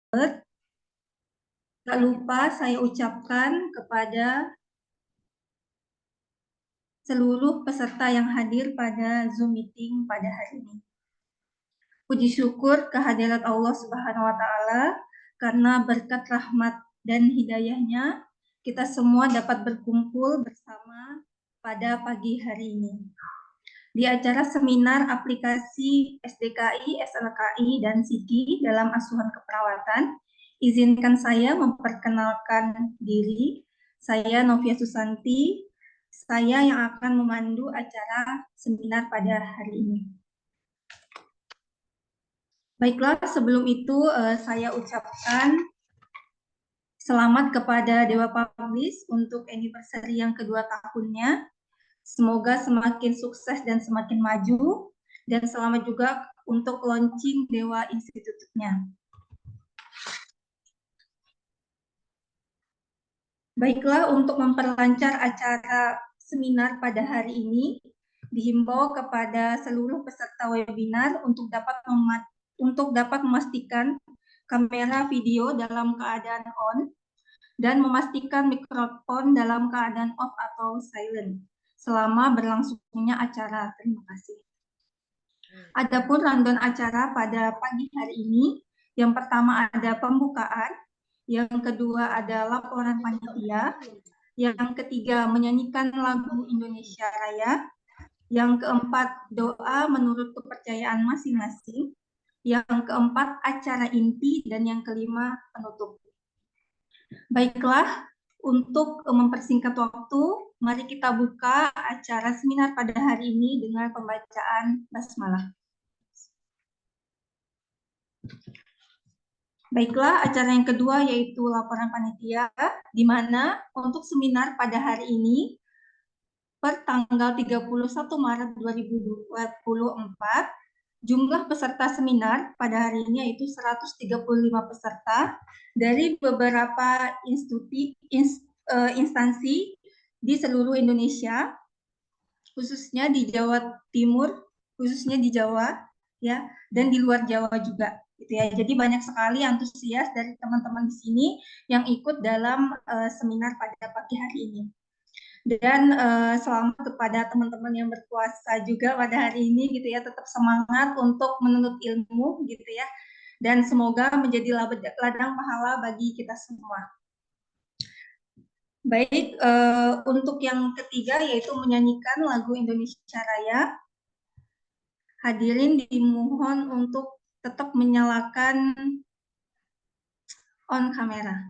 Tak lupa saya ucapkan kepada seluruh peserta yang hadir pada Zoom meeting pada hari ini. Puji syukur kehadirat Allah Subhanahu wa Ta'ala, karena berkat rahmat dan hidayahnya kita semua dapat berkumpul bersama pada pagi hari ini di acara seminar aplikasi SDKI, SLKI, dan SIKI dalam asuhan keperawatan. Izinkan saya memperkenalkan diri. Saya Novia Susanti. Saya yang akan memandu acara seminar pada hari ini. Baiklah, sebelum itu saya ucapkan selamat kepada Dewa Publish untuk anniversary yang kedua tahunnya. Semoga semakin sukses dan semakin maju. Dan selamat juga untuk launching Dewa Institute-nya. Baiklah, untuk memperlancar acara seminar pada hari ini, dihimbau kepada seluruh peserta webinar untuk dapat memastikan kamera video dalam keadaan on dan memastikan mikrofon dalam keadaan off atau silent selama berlangsungnya acara. Terima kasih. Adapun rundown acara pada pagi hari ini, yang pertama ada pembukaan, yang kedua ada laporan panitia, yang ketiga menyanyikan lagu Indonesia Raya, yang keempat doa menurut kepercayaan masing-masing, yang keempat acara inti, dan yang kelima penutup. Baiklah, untuk mempersingkat waktu, mari kita buka acara seminar pada hari ini dengan pembacaan basmalah. Baiklah, acara yang kedua yaitu laporan panitia, di mana untuk seminar pada hari ini, per tanggal 31 Maret 2024, jumlah peserta seminar pada hari ini yaitu 135 peserta dari beberapa instansi di seluruh Indonesia, khususnya di Jawa Timur, khususnya di Jawa, ya, dan di luar Jawa juga. Gitu ya. Jadi banyak sekali antusias dari teman-teman di sini yang ikut dalam seminar pada pagi hari ini. Dan selamat kepada teman-teman yang berpuasa juga pada hari ini, gitu ya, tetap semangat untuk menuntut ilmu, gitu ya, dan semoga menjadi ladang pahala bagi kita semua. Baik, untuk yang ketiga yaitu menyanyikan lagu Indonesia Raya. Hadirin dimohon untuk tetap menyalakan on kamera.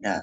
Ya.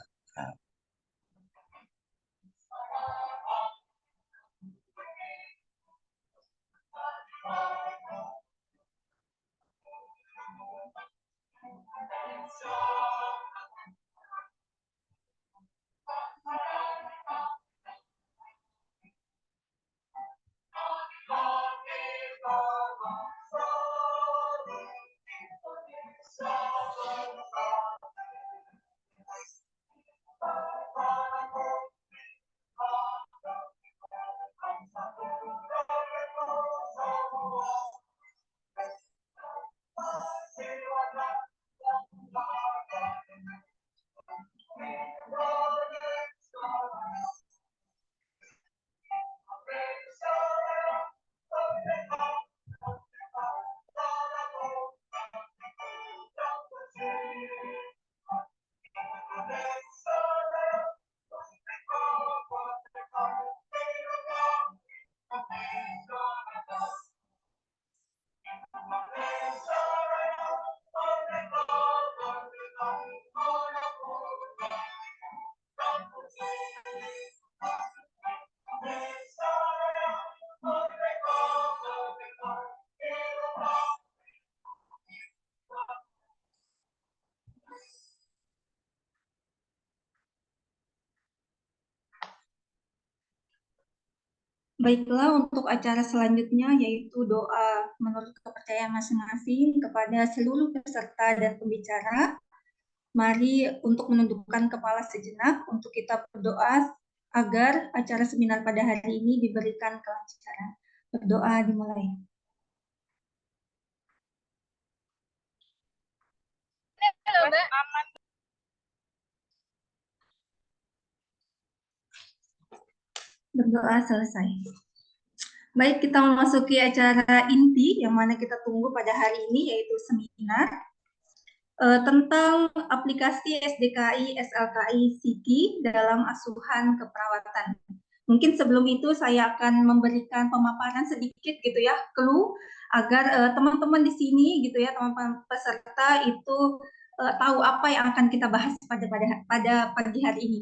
Baiklah, untuk acara selanjutnya yaitu doa menurut kepercayaan masing-masing kepada seluruh peserta dan pembicara. Mari untuk menundukkan kepala sejenak untuk kita berdoa agar acara seminar pada hari ini diberikan kelancaran. Berdoa dimulai. Berdoa selesai. Baik, kita memasuki acara inti yang mana kita tunggu pada hari ini, yaitu seminar tentang aplikasi SDKI, SLKI, SIKI dalam asuhan keperawatan. Mungkin sebelum itu saya akan memberikan pemaparan sedikit gitu ya, clue agar teman-teman di sini gitu ya, teman-teman peserta itu tahu apa yang akan kita bahas pada pagi hari ini.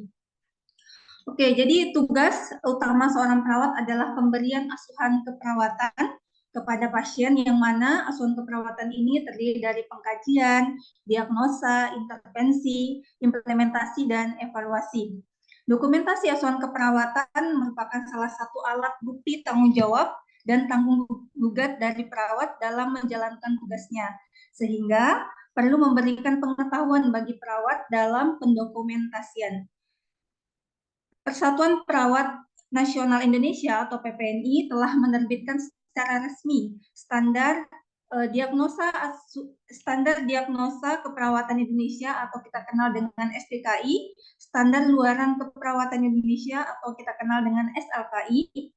Oke, jadi tugas utama seorang perawat adalah pemberian asuhan keperawatan kepada pasien, yang mana asuhan keperawatan ini terdiri dari pengkajian, diagnosa, intervensi, implementasi, dan evaluasi. Dokumentasi asuhan keperawatan merupakan salah satu alat bukti tanggung jawab dan tanggung gugat dari perawat dalam menjalankan tugasnya, sehingga perlu memberikan pengetahuan bagi perawat dalam pendokumentasian. Persatuan Perawat Nasional Indonesia atau PPNI telah menerbitkan secara resmi standar diagnosa keperawatan Indonesia atau kita kenal dengan SDKI, standar luaran keperawatan Indonesia atau kita kenal dengan SLKI,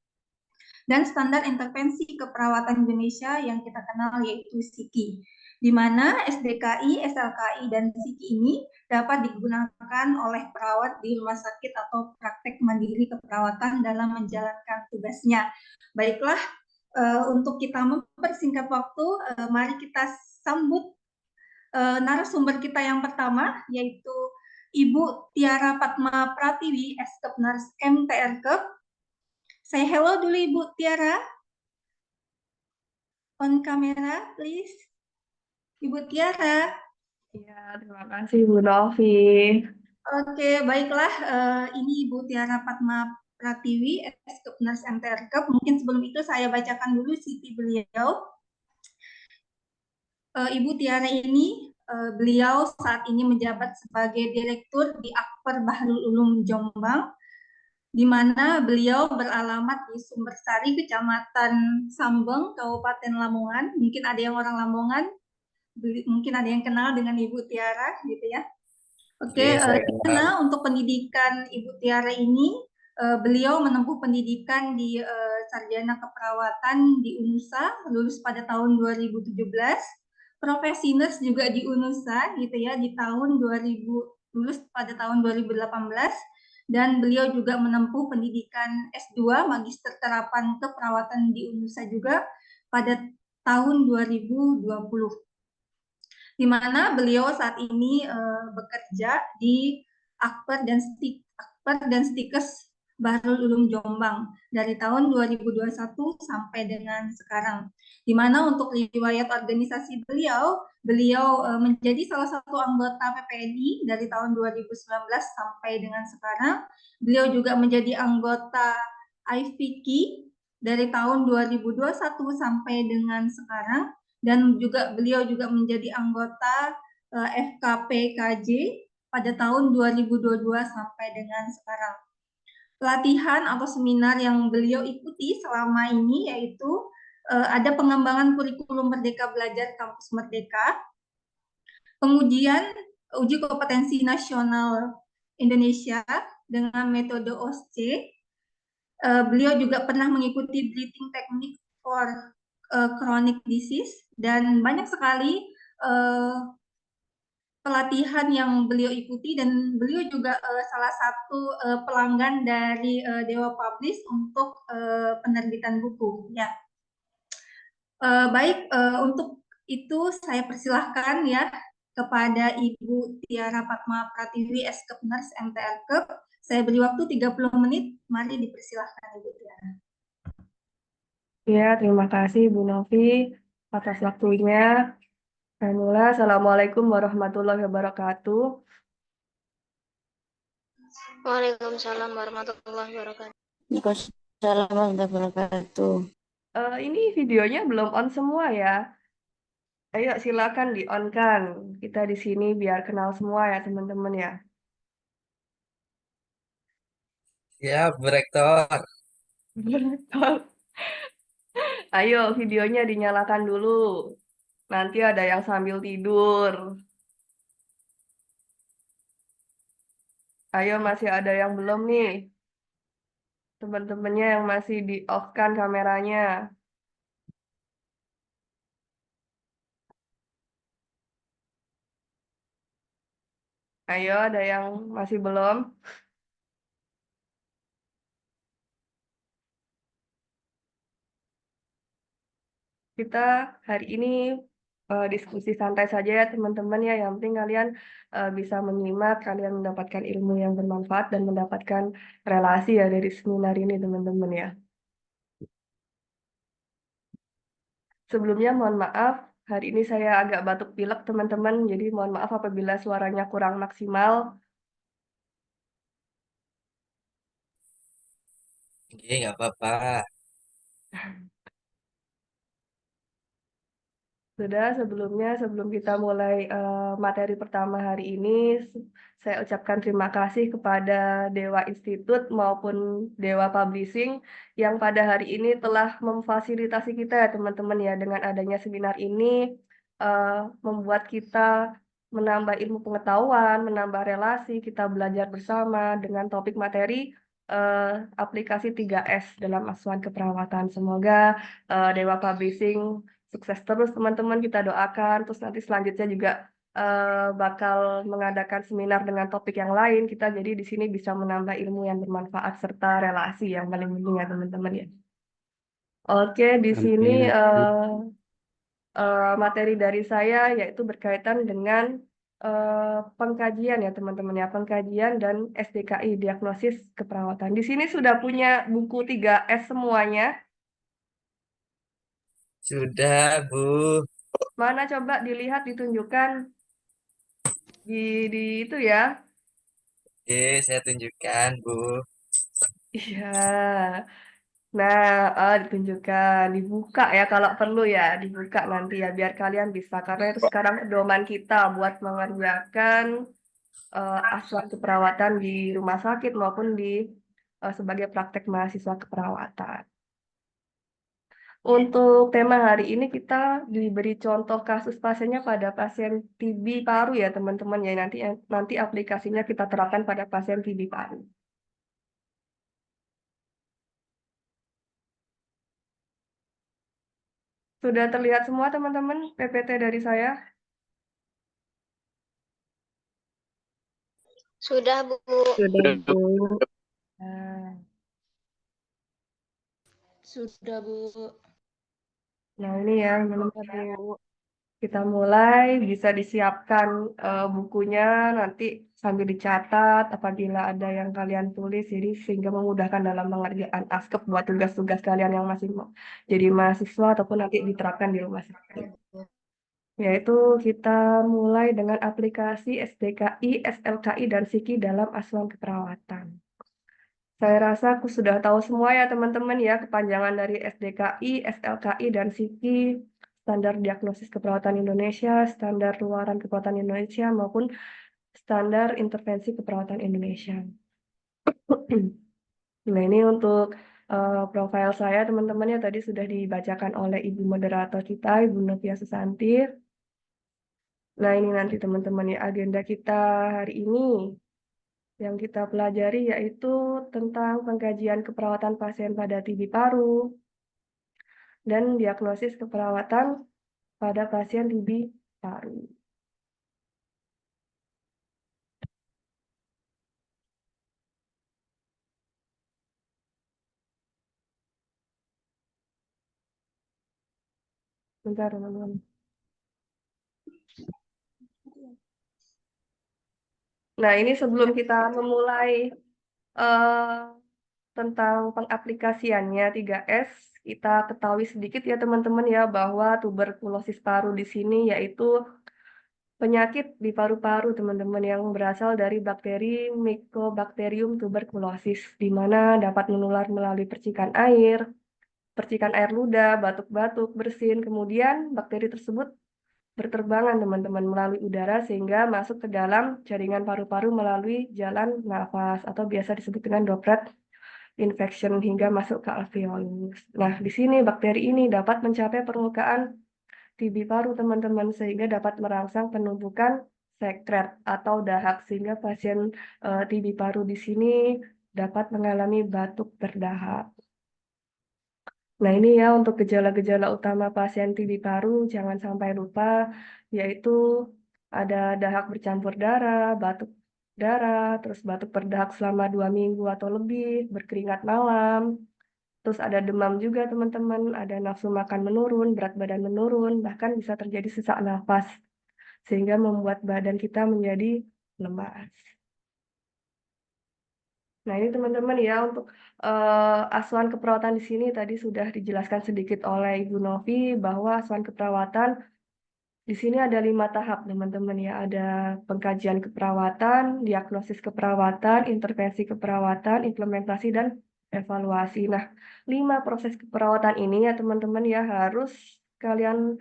dan standar intervensi keperawatan Indonesia yang kita kenal yaitu SIKI, di mana SDKI, SLKI, dan SIKI ini dapat digunakan oleh perawat di rumah sakit atau praktek mandiri keperawatan dalam menjalankan tugasnya. Baiklah, untuk kita mempersingkat waktu, mari kita sambut narasumber kita yang pertama, yaitu Ibu Tiara Fatma Pratiwi, Eskep Nurse MTRK. Say hello dulu Ibu Tiara. On kamera, please. Ibu Tiara. Ya, terima kasih Bu Novi. Oke, baiklah. Ini Ibu Tiara Fatma Pratiwi, Eskep Nurse MTRK. Mungkin sebelum itu saya bacakan dulu CV beliau. Ibu Tiara ini, beliau saat ini menjabat sebagai Direktur di Akper Bahrul Ulum Jombang, di mana beliau beralamat di Sumbersari, Kecamatan Sambeng, Kabupaten Lamongan. Mungkin ada yang orang Lamongan, mungkin ada yang kenal dengan Ibu Tiara, gitu ya. Oke, karena untuk pendidikan Ibu Tiara ini, beliau menempuh pendidikan di Sarjana Keperawatan di UNUSA, lulus pada tahun 2017. Profesi nurse juga di UNUSA, gitu ya, di tahun 2000, lulus pada tahun 2018. Dan beliau juga menempuh pendidikan S2 Magister Terapan Keperawatan di UNUSA juga pada tahun 2020, di mana beliau saat ini bekerja di Akper dan Stikes Bahrul Ulum Jombang dari tahun 2021 sampai dengan sekarang. Di mana untuk riwayat organisasi beliau menjadi salah satu anggota PPNI dari tahun 2019 sampai dengan sekarang. Beliau juga menjadi anggota IVK dari tahun 2021 sampai dengan sekarang, dan juga beliau juga menjadi anggota FKPKJ pada tahun 2022 sampai dengan sekarang. Pelatihan atau seminar yang beliau ikuti selama ini yaitu ada pengembangan kurikulum Merdeka Belajar Kampus Merdeka, pengujian uji kompetensi nasional Indonesia dengan metode OSCE. Beliau juga pernah mengikuti breathing technique for chronic disease, dan banyak sekali pelatihan yang beliau ikuti, dan beliau juga salah satu pelanggan dari Dewa Publish untuk penerbitan buku. Ya, baik, untuk itu saya persilahkan ya kepada Ibu Tiara Fatma Pratiwi, Eskep Nurse MTRK. Saya beri waktu 30 menit. Mari dipersilahkan Ibu Tiara. Ya, terima kasih Bu Novi atas waktunya. Assalamualaikum warahmatullahi wabarakatuh. Waalaikumsalam warahmatullahi wabarakatuh. warahmatullahi wabarakatuh. Ini videonya belum on semua ya. Ayo silakan di-on-kan. Kita di sini biar kenal semua ya teman-teman ya. Ya, Bu Rektor. Ayo videonya dinyalakan dulu. Nanti ada yang sambil tidur. Ayo masih ada yang belum nih. Teman-temannya yang masih di-off-kan kameranya. Ayo ada yang masih belum? Kita hari ini diskusi santai saja ya teman-teman ya. Yang penting kalian bisa menyimak, kalian mendapatkan ilmu yang bermanfaat dan mendapatkan relasi ya dari seminar ini teman-teman ya. Sebelumnya mohon maaf, hari ini saya agak batuk pilek teman-teman, jadi mohon maaf apabila suaranya kurang maksimal. Oke, nggak apa-apa. Sudah, sebelum kita mulai materi pertama hari ini, saya ucapkan terima kasih kepada Dewa Institut maupun Dewa Publishing yang pada hari ini telah memfasilitasi kita ya teman-teman ya dengan adanya seminar ini eh, membuat kita menambah ilmu pengetahuan, menambah relasi, kita belajar bersama dengan topik materi eh, aplikasi 3S dalam asuhan keperawatan. Semoga Dewa Publishing sukses terus teman-teman, kita doakan. Terus nanti selanjutnya juga bakal mengadakan seminar dengan topik yang lain. Kita jadi di sini bisa menambah ilmu yang bermanfaat serta relasi yang paling penting ya teman-teman ya. Oke, di sini Amin. materi dari saya yaitu berkaitan dengan pengkajian ya teman-teman ya, pengkajian dan SDKI, diagnosis keperawatan. Di sini sudah punya buku 3S semuanya. Sudah, Bu. Mana coba dilihat ditunjukkan di itu ya. Oke, saya tunjukkan, Bu. Iya. Nah, ditunjukkan, dibuka ya kalau perlu ya, dibuka nanti ya biar kalian bisa karena itu sekarang pedoman kita buat mengerjakan asuhan keperawatan di rumah sakit maupun di sebagai praktek mahasiswa keperawatan. Untuk tema hari ini kita diberi contoh kasus pasiennya pada pasien TB paru ya teman-teman ya nanti aplikasinya kita terapkan pada pasien TB paru. Sudah terlihat semua teman-teman PPT dari saya? Sudah, Bu. Sudah, Bu. Nah, Sudah, Bu. nah ini ya teman-teman Sudah, ya. Bu. Kita mulai bisa disiapkan bukunya nanti sambil dicatat apabila ada yang kalian tulis jadi sehingga memudahkan dalam pengerjaan askep buat tugas-tugas kalian yang masih mau jadi mahasiswa ataupun nanti diterapkan di rumah sakit. Yaitu kita mulai dengan aplikasi SDKI, SLKI, dan SIKI dalam asuhan keperawatan. Saya rasa aku sudah tahu semua ya teman-teman ya kepanjangan dari SDKI, SLKI, dan SIKI, standar diagnosis keperawatan Indonesia, standar luaran keperawatan Indonesia, maupun standar intervensi keperawatan Indonesia. Nah ini untuk profil saya teman-teman ya tadi sudah dibacakan oleh Ibu Moderator kita, Ibu Novia Susanti. Nah ini nanti teman-teman ya agenda kita hari ini. Yang kita pelajari yaitu tentang pengkajian keperawatan pasien pada TB paru dan diagnosis keperawatan pada pasien TB paru. Bentar, teman-teman. Nah, ini sebelum kita memulai eh, tentang pengaplikasiannya 3S, kita ketahui sedikit ya teman-teman ya bahwa tuberkulosis paru di sini yaitu penyakit di paru-paru teman-teman yang berasal dari bakteri Mycobacterium tuberculosis, di mana dapat menular melalui percikan air ludah, batuk-batuk, bersin, kemudian bakteri tersebut berterbangan teman-teman melalui udara sehingga masuk ke dalam jaringan paru-paru melalui jalan nafas atau biasa disebut dengan droplet infection hingga masuk ke alveolus. Nah, di sini bakteri ini dapat mencapai permukaan TB paru teman-teman sehingga dapat merangsang penumpukan sekret atau dahak sehingga pasien TB paru di sini dapat mengalami batuk berdahak. Nah, ini ya untuk gejala-gejala utama pasien TB paru, jangan sampai lupa, yaitu ada dahak bercampur darah, terus batuk berdahak selama 2 minggu atau lebih, berkeringat malam, terus ada demam juga teman-teman, ada nafsu makan menurun, berat badan menurun, bahkan bisa terjadi sesak nafas, sehingga membuat badan kita menjadi lemas. Nah, ini teman-teman ya untuk asuhan keperawatan di sini tadi sudah dijelaskan sedikit oleh Ibu Novi bahwa asuhan keperawatan di sini ada 5 tahap teman-teman ya. Ada pengkajian keperawatan, diagnosis keperawatan, intervensi keperawatan, implementasi dan evaluasi. Nah, 5 proses keperawatan ini ya teman-teman ya harus kalian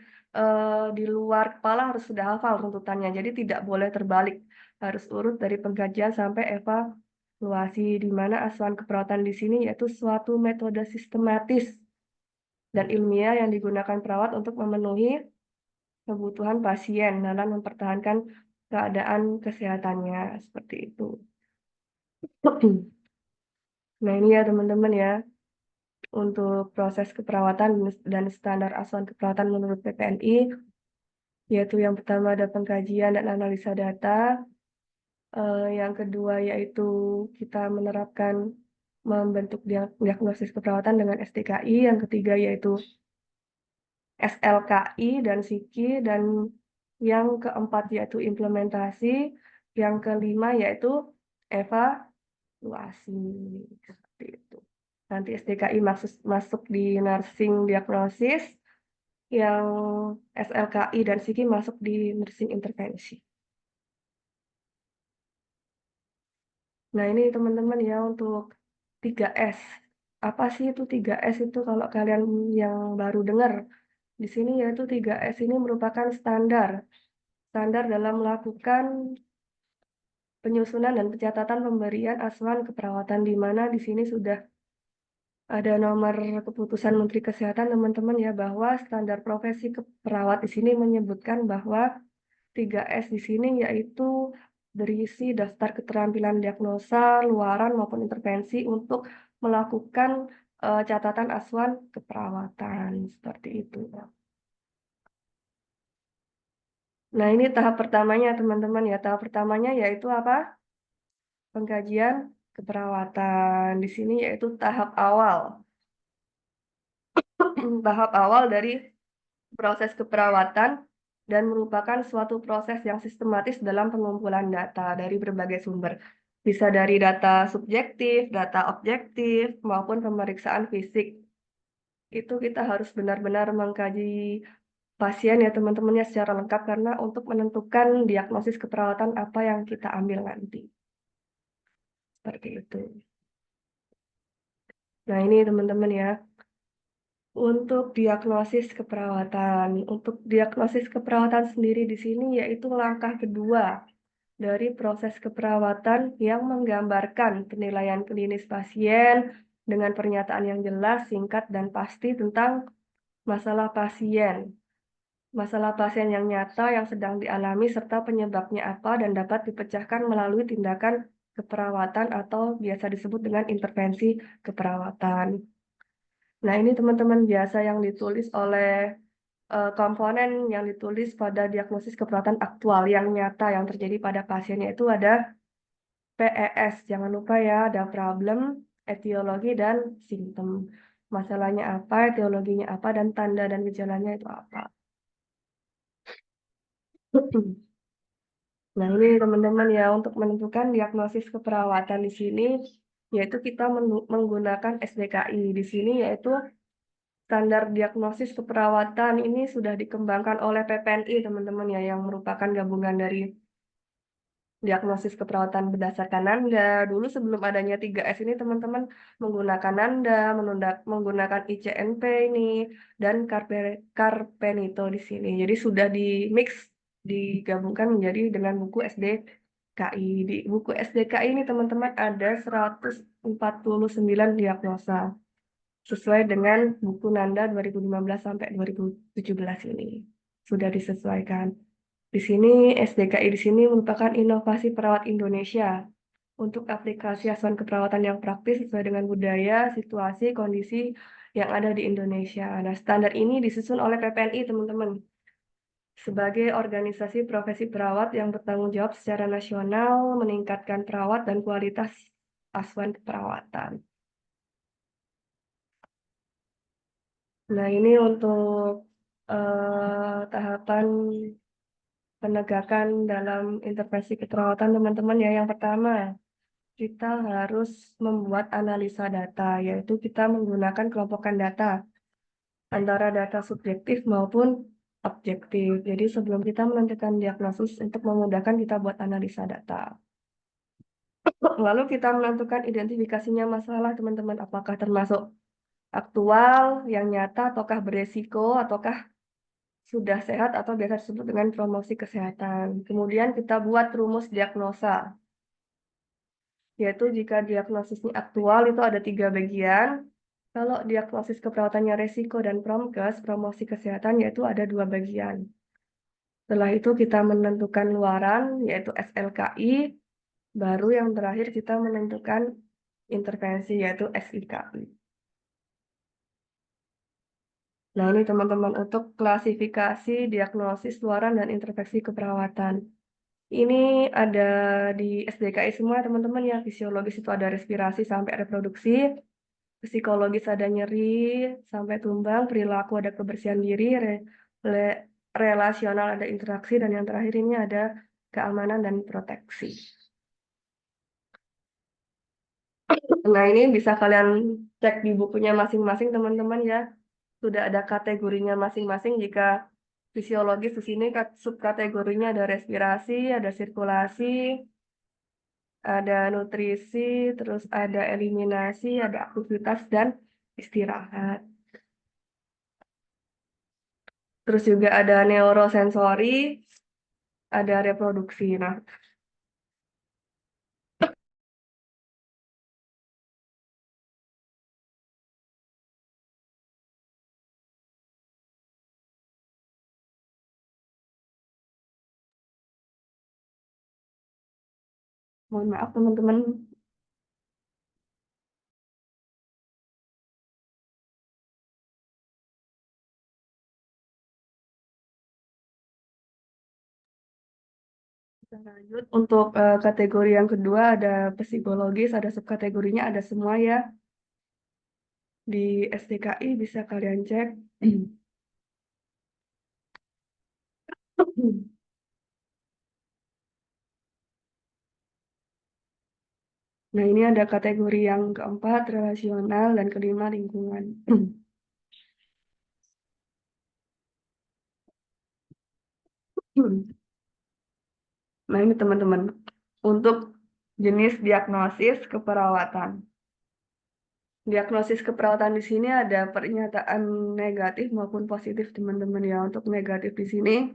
di luar kepala harus sudah hafal runtutannya. Jadi tidak boleh terbalik, harus urut dari pengkajian sampai evaluasi, di mana asuhan keperawatan di sini yaitu suatu metode sistematis dan ilmiah yang digunakan perawat untuk memenuhi kebutuhan pasien dalam mempertahankan keadaan kesehatannya seperti itu. Nah, ini ya teman-teman ya untuk proses keperawatan dan standar asuhan keperawatan menurut PPNI, yaitu yang pertama ada pengkajian dan analisa data, yang kedua yaitu kita menerapkan membentuk diagnosis keperawatan dengan STKI, yang ketiga yaitu SLKI dan SIKI, dan yang keempat yaitu implementasi, yang kelima yaitu evaluasi. Seperti itu. Nanti STKI masuk di nursing diagnosis, yang SLKI dan SIKI masuk di nursing intervensi. Nah, ini teman-teman ya untuk 3S. Apa sih itu 3S itu kalau kalian yang baru dengar? Di sini yaitu 3S ini merupakan standar dalam melakukan penyusunan dan pencatatan pemberian asuhan keperawatan, di mana di sini sudah ada nomor keputusan Menteri Kesehatan teman-teman ya, bahwa standar profesi keperawat di sini menyebutkan bahwa 3S di sini yaitu berisi daftar keterampilan diagnosa, luaran maupun intervensi untuk melakukan catatan asuhan keperawatan seperti itu. Nah, ini tahap pertamanya teman-teman ya. Tahap pertamanya yaitu apa? Pengkajian keperawatan. Di sini yaitu tahap awal. Tahap awal dari proses keperawatan dan merupakan suatu proses yang sistematis dalam pengumpulan data dari berbagai sumber. Bisa dari data subjektif, data objektif, maupun pemeriksaan fisik. Itu kita harus benar-benar mengkaji pasien ya teman-temannya secara lengkap karena untuk menentukan diagnosis keperawatan apa yang kita ambil nanti. Seperti itu. Nah, ini teman-teman ya. Untuk diagnosis keperawatan. Untuk diagnosis keperawatan sendiri di sini yaitu langkah kedua dari proses keperawatan yang menggambarkan penilaian klinis pasien dengan pernyataan yang jelas, singkat, dan pasti tentang masalah pasien. Masalah pasien yang nyata yang sedang dialami serta penyebabnya apa dan dapat dipecahkan melalui tindakan keperawatan atau biasa disebut dengan intervensi keperawatan. Nah, ini teman-teman biasa yang ditulis oleh komponen yang ditulis pada diagnosis keperawatan aktual yang nyata yang terjadi pada pasiennya itu ada PES. Jangan lupa ya, ada problem, etiologi, dan simptom. Masalahnya apa, etiologinya apa, dan tanda dan gejalanya itu apa. Nah, ini teman-teman ya, untuk menentukan diagnosis keperawatan di sini, yaitu kita menggunakan SDKI. Di sini yaitu standar diagnosis keperawatan ini sudah dikembangkan oleh PPNI, teman-teman ya, yang merupakan gabungan dari diagnosis keperawatan berdasarkan Nanda. Dulu sebelum adanya 3S ini, teman-teman menggunakan Nanda, menggunakan ICNP ini, dan Carpenito di sini. Jadi sudah di-mix, digabungkan menjadi dengan buku SDKI. Di buku SDKI ini, teman-teman, ada 149 diagnosa, sesuai dengan buku Nanda 2015 sampai 2017 ini. Sudah disesuaikan. Di sini SDKI di sini merupakan inovasi perawat Indonesia untuk aplikasi asuhan keperawatan yang praktis sesuai dengan budaya, situasi, kondisi yang ada di Indonesia. Nah, standar ini disusun oleh PPNI, teman-teman, sebagai organisasi profesi perawat yang bertanggung jawab secara nasional meningkatkan perawat dan kualitas asuhan keperawatan. Nah, ini untuk tahapan penegakan dalam intervensi keperawatan, teman-teman ya. Yang pertama, kita harus membuat analisa data, yaitu kita menggunakan kelompokan data antara data subjektif maupun objektif. Jadi sebelum kita menentukan diagnosis, untuk memudahkan kita buat analisa data. Lalu kita menentukan identifikasinya masalah, teman-teman, apakah termasuk aktual, yang nyata, ataukah beresiko, ataukah sudah sehat, atau biasa disebut dengan promosi kesehatan. Kemudian kita buat rumus diagnosa, yaitu jika diagnosisnya aktual itu ada 3 bagian. Kalau diagnosis keperawatannya resiko dan promkes, promosi kesehatan, yaitu ada 2 bagian. Setelah itu kita menentukan luaran, yaitu SLKI. Baru yang terakhir kita menentukan intervensi, yaitu SIKI. Nah, ini teman-teman untuk klasifikasi, diagnosis, luaran, dan intervensi keperawatan. Ini ada di SDKI semua, teman-teman ya. Fisiologis itu ada respirasi sampai reproduksi. Psikologis ada nyeri sampai tumbang, perilaku ada kebersihan diri, relasional ada interaksi, dan yang terakhir ini ada keamanan dan proteksi. Nah, ini bisa kalian cek di bukunya masing-masing, teman-teman ya. Sudah ada kategorinya masing-masing. Jika fisiologis di sini subkategorinya ada respirasi, ada sirkulasi, ada nutrisi, terus ada eliminasi, ada aktivitas, dan istirahat. Terus juga ada neurosensori, ada reproduksi. Nah, mohon maaf teman-teman. Kita lanjut untuk kategori yang kedua, ada psikologis, ada subkategorinya, ada semua ya. Di STKI bisa kalian cek. Nah, ini ada kategori yang keempat, relasional, dan kelima, lingkungan. Nah, ini teman-teman, untuk jenis diagnosis keperawatan. Diagnosis keperawatan di sini ada pernyataan negatif maupun positif, teman-teman ya. Untuk negatif di sini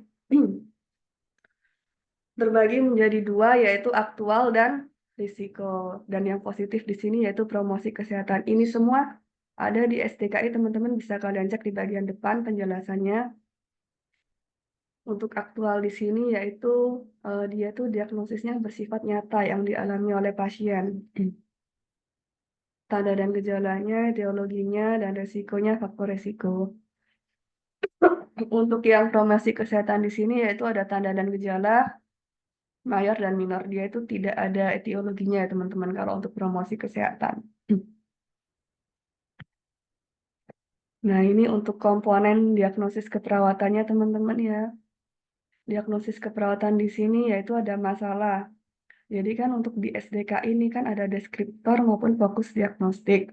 terbagi menjadi 2, yaitu aktual dan risiko. Dan yang positif di sini yaitu promosi kesehatan. Ini semua ada di STKI, teman-teman bisa kalian cek di bagian depan penjelasannya. Untuk aktual di sini yaitu dia tuh diagnosisnya bersifat nyata yang dialami oleh pasien. Tanda dan gejalanya, etiologinya, dan resikonya, faktor resiko. Untuk yang promosi kesehatan di sini yaitu ada tanda dan gejala, mayor dan minor. Dia itu tidak ada etiologinya ya teman-teman kalau untuk promosi kesehatan. Nah, ini untuk komponen diagnosis keperawatannya teman-teman ya. Diagnosis keperawatan di sini yaitu ada masalah. Jadi kan untuk di SDK ini kan ada deskriptor maupun fokus diagnostik.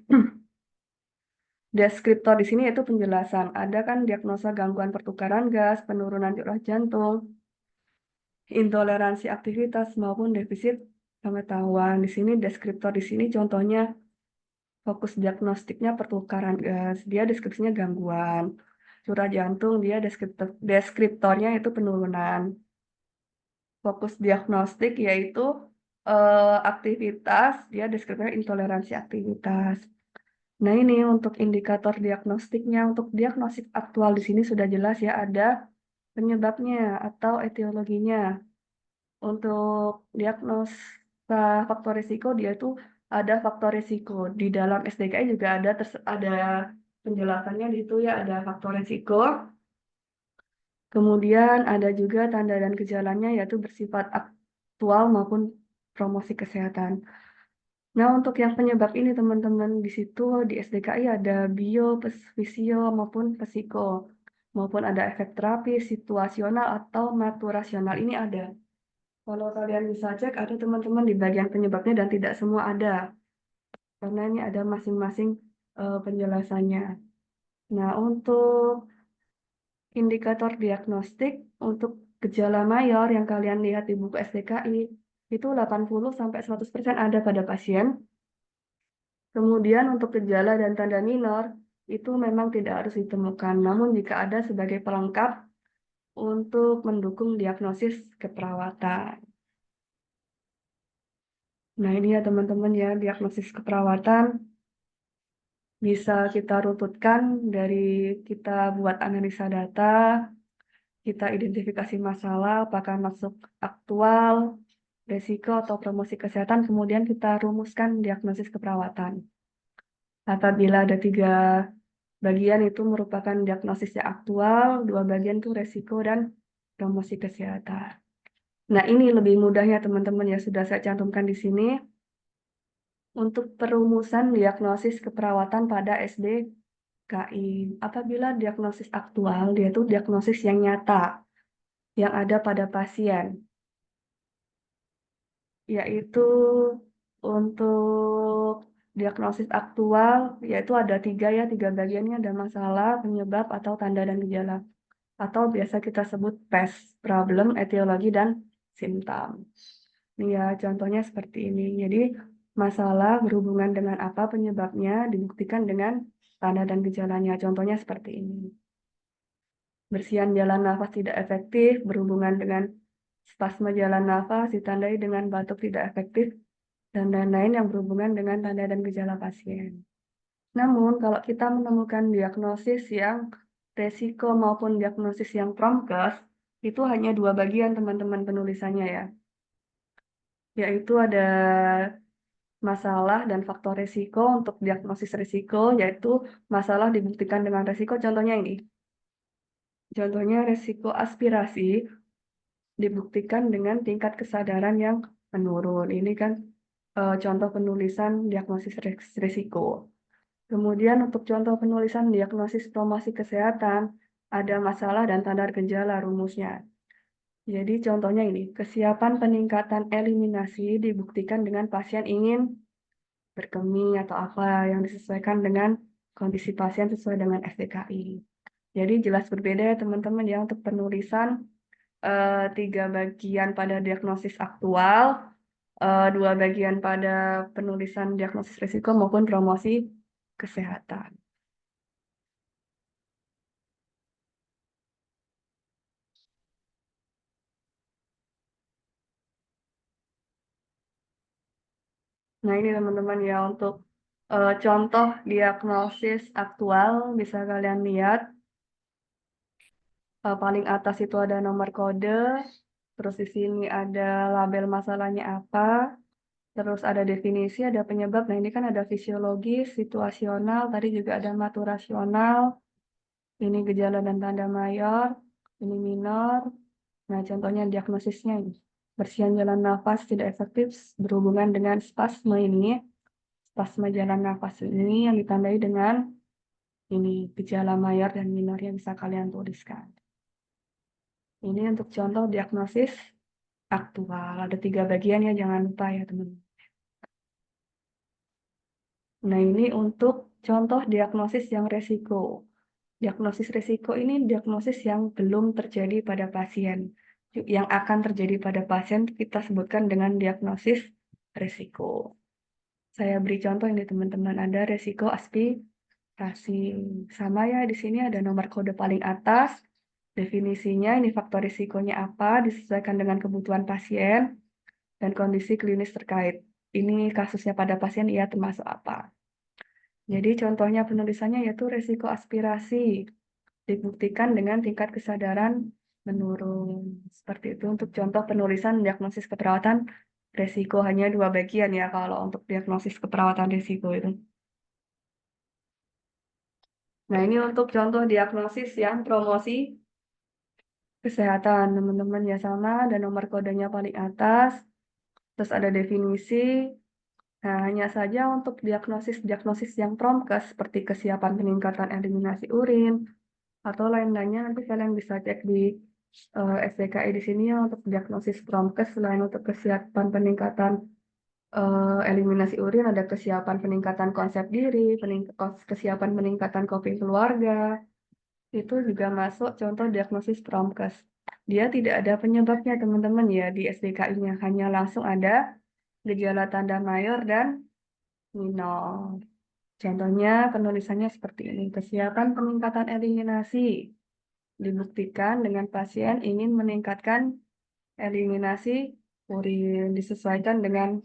Deskriptor di sini yaitu penjelasan. Ada kan diagnosa gangguan pertukaran gas, penurunan curah jantung, intoleransi aktivitas maupun defisit pengetahuan. Di sini deskriptor di sini contohnya fokus diagnostiknya pertukaran gas, dia deskripsinya gangguan. Curah jantung dia deskriptornya itu penurunan. Fokus diagnostik yaitu aktivitas, dia deskripsinya intoleransi aktivitas. Nah, ini untuk indikator diagnostiknya. Untuk diagnostik aktual di sini sudah jelas ya, ada penyebabnya atau etiologinya. Untuk diagnosa faktor risiko, dia itu ada faktor risiko. Di dalam SDKI juga ada penjelasannya di situ ya, ada faktor risiko. Kemudian ada juga tanda dan gejalanya yaitu bersifat aktual maupun promosi kesehatan. Nah, untuk yang penyebab ini teman-teman di situ di SDKI ada bio, fisio maupun psiko, maupun ada efek terapi, situasional atau maturasional ini ada. Kalau kalian bisa cek ada teman-teman di bagian penyebabnya dan tidak semua ada, karena ini ada masing-masing penjelasannya. Nah, untuk indikator diagnostik untuk gejala mayor yang kalian lihat di buku SDKI itu 80-100% ada pada pasien. Kemudian untuk gejala dan tanda minor itu memang tidak harus ditemukan, namun jika ada sebagai pelengkap untuk mendukung diagnosis keperawatan. Nah, ini ya teman-teman ya, diagnosis keperawatan bisa kita rututkan dari kita buat analisa data, kita identifikasi masalah, apakah masuk aktual, resiko, atau promosi kesehatan, kemudian kita rumuskan diagnosis keperawatan. Apabila ada 3 bagian itu merupakan diagnosis yang aktual, 2 bagian itu resiko dan promosi kesehatan. Nah, ini lebih mudahnya teman-teman ya, sudah saya cantumkan di sini. Untuk perumusan diagnosis keperawatan pada SDKI. Apabila diagnosis aktual, yaitu diagnosis yang nyata, yang ada pada pasien. Yaitu untuk diagnosis aktual, yaitu ada 3 ya, 3 bagiannya, ada masalah, penyebab, atau tanda dan gejala. Atau biasa kita sebut PES, problem, etiologi, dan simptom. Ini ya, contohnya seperti ini. Jadi, masalah berhubungan dengan apa penyebabnya dibuktikan dengan tanda dan gejalanya. Contohnya seperti ini. Bersihan jalan nafas tidak efektif berhubungan dengan spasme jalan nafas ditandai dengan batuk tidak efektif dan lain-lain yang berhubungan dengan tanda dan gejala pasien. Namun, kalau kita menemukan diagnosis yang resiko maupun diagnosis yang promkes, itu hanya 2 bagian teman-teman penulisannya ya. Yaitu ada masalah dan faktor resiko. Untuk diagnosis resiko, yaitu masalah dibuktikan dengan resiko, contohnya ini. Contohnya resiko aspirasi dibuktikan dengan tingkat kesadaran yang menurun. Ini kan contoh penulisan diagnosis resiko. Kemudian untuk contoh penulisan diagnosis promosi kesehatan, ada masalah dan tanda gejala rumusnya. Jadi contohnya ini, kesiapan peningkatan eliminasi dibuktikan dengan pasien ingin berkemih atau apa yang disesuaikan dengan kondisi pasien sesuai dengan SDKI. Jadi jelas berbeda ya teman-teman ya untuk penulisan 3 bagian pada diagnosis aktual, 2 bagian pada penulisan diagnosis risiko maupun promosi kesehatan. Nah, ini teman-teman ya untuk contoh diagnosis aktual bisa kalian lihat. Paling atas itu ada nomor kode, terus di sini ada label masalahnya apa, terus ada definisi, ada penyebab. Nah, ini kan ada fisiologis, situasional, tadi juga ada maturasional, ini gejala dan tanda mayor, ini minor. Nah, contohnya diagnosisnya ini. Bersihan jalan nafas tidak efektif berhubungan dengan spasme ini. Spasme jalan nafas ini yang ditandai dengan ini gejala mayor dan minor yang bisa kalian tuliskan. Ini untuk contoh diagnosis aktual. Ada 3 bagian ya, jangan lupa ya teman-teman. Nah, ini untuk contoh diagnosis yang resiko. Diagnosis resiko ini diagnosis yang belum terjadi pada pasien. Yang akan terjadi pada pasien kita sebutkan dengan diagnosis resiko. Saya beri contoh ini teman-teman, ada resiko aspirasi. Sama ya, di sini ada nomor kode paling atas. Definisinya, ini faktor risikonya apa, disesuaikan dengan kebutuhan pasien, dan kondisi klinis terkait. Ini kasusnya pada pasien, ia termasuk apa. Jadi contohnya penulisannya yaitu resiko aspirasi. Dibuktikan dengan tingkat kesadaran menurun. Seperti itu untuk contoh penulisan diagnosis keperawatan resiko. Hanya 2 bagian ya kalau untuk diagnosis keperawatan risiko itu. Nah, ini untuk contoh diagnosis yang promosi kesehatan, teman-teman ya, sama, ada nomor kodenya paling atas, terus ada definisi. Nah, hanya saja untuk diagnosis yang promkes seperti kesiapan peningkatan eliminasi urin atau lain-lainnya, nanti kalian bisa cek di SDKI di sini ya untuk diagnosis promkes. Selain untuk kesiapan peningkatan eliminasi urin, ada kesiapan peningkatan konsep diri, kesiapan peningkatan coping keluarga. Itu juga masuk contoh diagnosis promkes. Dia tidak ada penyebabnya teman-teman ya di SDKI-nya, hanya langsung ada gejala tanda mayor dan minor. Contohnya penulisannya seperti ini, kesiapan peningkatan eliminasi. Dibuktikan dengan pasien ingin meningkatkan eliminasi urin, disesuaikan dengan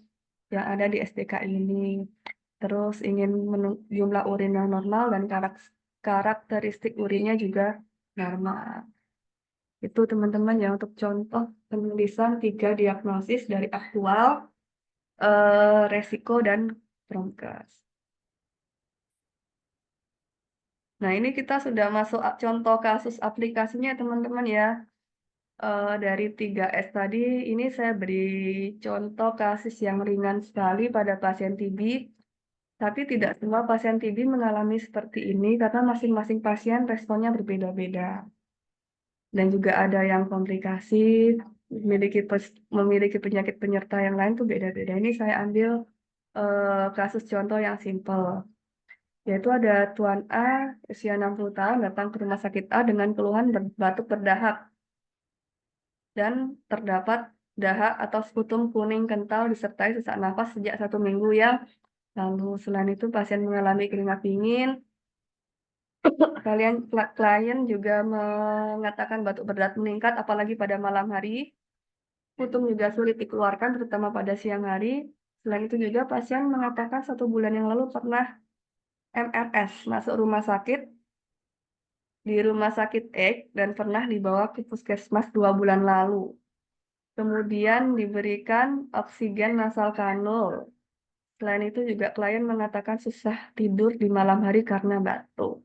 yang ada di SDKI ini. Terus ingin jumlah urin yang normal dan karakteristik urinnya juga normal. Itu teman-teman ya untuk contoh penulisan 3 diagnosis dari aktual, resiko, dan promkes. Nah, ini kita sudah masuk contoh kasus aplikasinya teman-teman ya. Dari 3S tadi, ini saya beri contoh kasus yang ringan sekali pada pasien TB. Tapi tidak semua pasien TB mengalami seperti ini karena masing-masing pasien responnya berbeda-beda. Dan juga ada yang komplikasi, memiliki penyakit penyerta yang lain tuh beda-beda. Ini saya ambil kasus contoh yang simple. Yaitu ada Tuan A, usia 60 tahun, datang ke rumah sakit A dengan keluhan batuk berdahak. Dan terdapat dahak atau sputum kuning kental disertai sesak nafas sejak 1 minggu yang lalu. Selain itu, pasien mengalami keringat dingin. Klien juga mengatakan batuk berdahak meningkat, apalagi pada malam hari. Sputum juga sulit dikeluarkan, terutama pada siang hari. Selain itu juga pasien mengatakan 1 bulan yang lalu pernah MRS, masuk rumah sakit, di rumah sakit X, dan pernah dibawa ke puskesmas 2 bulan lalu. Kemudian diberikan oksigen nasal kanul. Selain itu juga klien mengatakan susah tidur di malam hari karena batuk.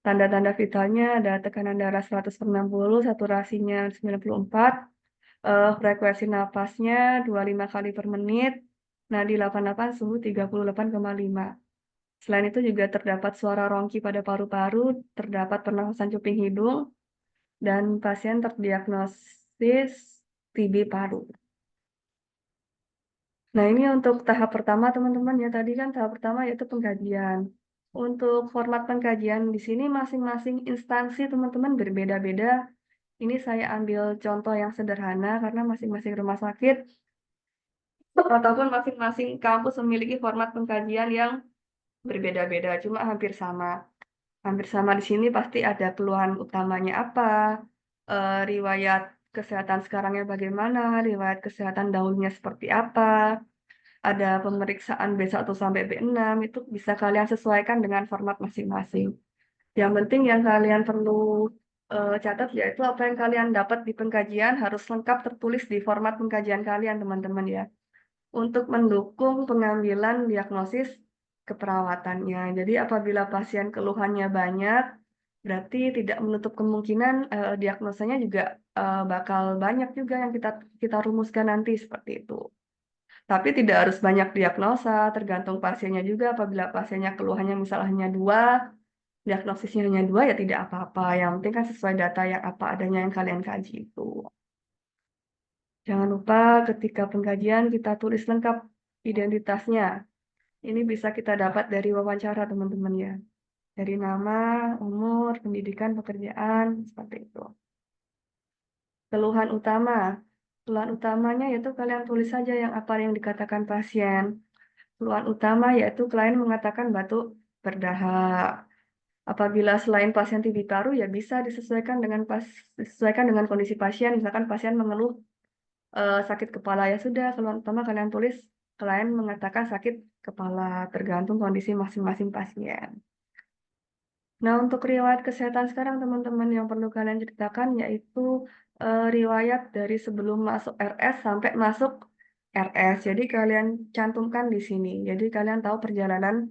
Tanda-tanda vitalnya ada tekanan darah 160, saturasinya 94, frekuensi napasnya 25 kali per menit, nadi 88, suhu 38,5. Selain itu juga terdapat suara rongki pada paru-paru, terdapat pernafasan cuping hidung, dan pasien terdiagnosis TB paru. Nah, ini untuk tahap pertama teman-teman ya. Tadi kan tahap pertama yaitu pengkajian. Untuk format pengkajian di sini masing-masing instansi teman-teman berbeda-beda. Ini saya ambil contoh yang sederhana karena masing-masing rumah sakit ataupun masing-masing kampus memiliki format pengkajian yang berbeda-beda, cuma hampir sama. Hampir sama di sini pasti ada keluhan utamanya apa, riwayat kesehatan sekarangnya bagaimana, riwayat kesehatan dahulunya seperti apa, ada pemeriksaan B1 sampai B6, itu bisa kalian sesuaikan dengan format masing-masing. Yang penting yang kalian perlu catat yaitu apa yang kalian dapat di pengkajian harus lengkap tertulis di format pengkajian kalian, teman-teman ya. Untuk mendukung pengambilan diagnosis keperawatannya. Jadi apabila pasien keluhannya banyak, berarti tidak menutup kemungkinan diagnosanya juga bakal banyak juga yang kita rumuskan nanti seperti itu. Tapi tidak harus banyak diagnosa, tergantung pasiennya juga. Apabila pasiennya keluhannya misalnya hanya 2, diagnosisnya hanya 2 ya tidak apa-apa. Yang penting kan sesuai data yang apa adanya yang kalian kaji itu. Jangan lupa ketika pengkajian kita tulis lengkap identitasnya. Ini bisa kita dapat dari wawancara teman-teman ya. Dari nama, umur, pendidikan, pekerjaan, seperti itu. Keluhan utama. Keluhan utamanya yaitu kalian tulis saja yang apa yang dikatakan pasien. Keluhan utama yaitu klien mengatakan batuk berdahak. Apabila selain pasien TB paru ya bisa disesuaikan dengan kondisi pasien. Misalkan pasien mengeluh sakit kepala ya sudah keluhan utama kalian tulis klien mengatakan sakit kepala tergantung kondisi masing-masing pasien. Nah, untuk riwayat kesehatan sekarang teman-teman yang perlu kalian ceritakan yaitu riwayat dari sebelum masuk RS sampai masuk RS. Jadi kalian cantumkan di sini. Jadi kalian tahu perjalanan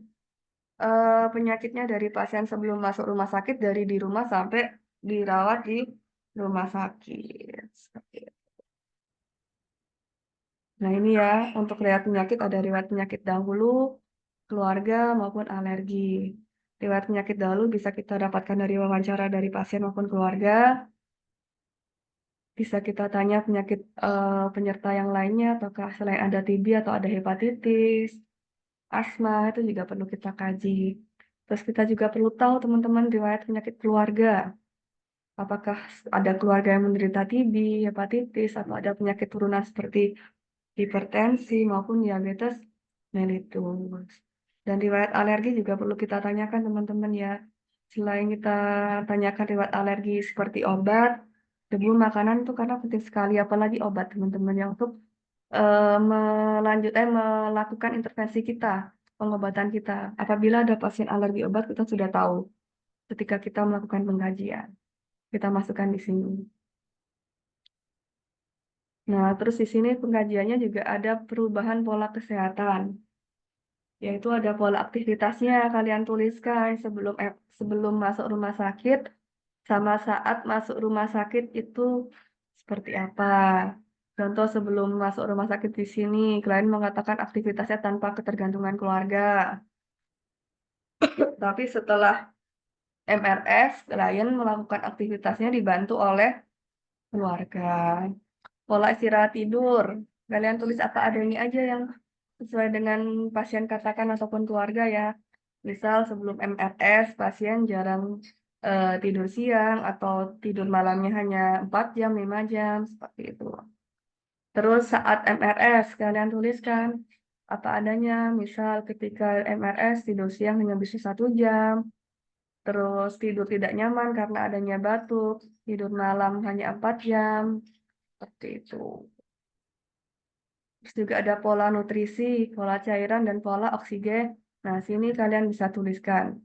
penyakitnya dari pasien sebelum masuk rumah sakit dari di rumah sampai dirawat di rumah sakit. Seperti itu. Nah, ini ya untuk riwayat penyakit ada riwayat penyakit dahulu, keluarga maupun alergi. Riwayat penyakit dahulu bisa kita dapatkan dari wawancara dari pasien maupun keluarga. Bisa kita tanya penyakit penyerta yang lainnya, apakah selain ada TB atau ada hepatitis, asma, itu juga perlu kita kaji. Terus kita juga perlu tahu teman-teman riwayat penyakit keluarga. Apakah ada keluarga yang menderita TB, hepatitis, atau ada penyakit turunan seperti hipertensi maupun diabetes mellitus. Dan riwayat alergi juga perlu kita tanyakan teman-teman ya. Selain kita tanyakan riwayat alergi seperti obat, debu, makanan itu karena penting sekali apalagi obat teman-teman yang untuk melakukan intervensi kita, pengobatan kita. Apabila ada pasien alergi obat kita sudah tahu ketika kita melakukan pengkajian. Kita masukkan di sini. Nah, terus di sini pengkajiannya juga ada perubahan pola kesehatan. Yaitu ada pola aktivitasnya kalian tuliskan sebelum masuk rumah sakit sama saat masuk rumah sakit itu seperti apa. Contoh sebelum masuk rumah sakit di sini, klien mengatakan aktivitasnya tanpa ketergantungan keluarga. Tapi setelah MRS, klien melakukan aktivitasnya dibantu oleh keluarga. Pola istirahat tidur, kalian tulis apa adanya aja yang sesuai dengan pasien katakan ataupun keluarga ya. Misal sebelum MRS pasien jarang tidur siang atau tidur malamnya hanya 4 jam, 5 jam, seperti itu. Terus saat MRS kalian tuliskan apa adanya, misal ketika MRS tidur siang hanya bisa 1 jam, terus tidur tidak nyaman karena adanya batuk, tidur malam hanya 4 jam, seperti itu. Terus juga ada pola nutrisi, pola cairan, dan pola oksigen. Nah, sini kalian bisa tuliskan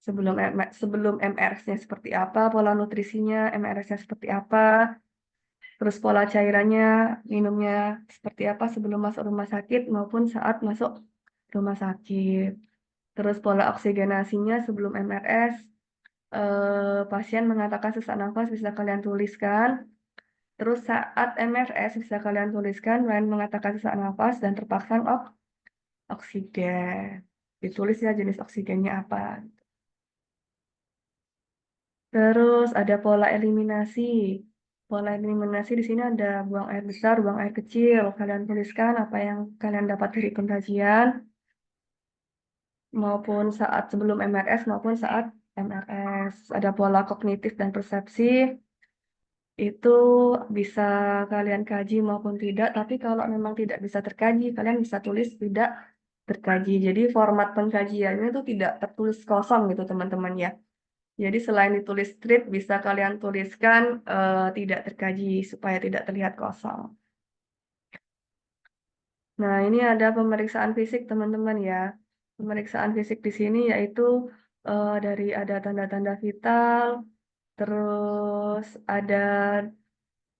sebelum MRS-nya seperti apa, pola nutrisinya, MRS-nya seperti apa, terus pola cairannya, minumnya seperti apa sebelum masuk rumah sakit maupun saat masuk rumah sakit. Terus pola oksigenasinya sebelum MRS, pasien mengatakan sesak nafas bisa kalian tuliskan. Terus saat MRS bisa kalian tuliskan lain mengatakan sesak nafas dan terpaksa oksigen. Ditulis ya jenis oksigennya apa. Terus ada pola eliminasi. Pola eliminasi di sini ada buang air besar, buang air kecil. Kalian tuliskan apa yang kalian dapat dari pengkajian maupun saat sebelum MRS maupun saat MRS. Ada pola kognitif dan persepsi. Itu bisa kalian kaji maupun tidak, tapi kalau memang tidak bisa terkaji, kalian bisa tulis tidak terkaji. Jadi format pengkajiannya itu tidak tertulis kosong gitu teman-teman ya. Jadi selain ditulis script, bisa kalian tuliskan tidak terkaji supaya tidak terlihat kosong. Nah, ini ada pemeriksaan fisik teman-teman ya. Pemeriksaan fisik di sini yaitu dari ada tanda-tanda vital, terus ada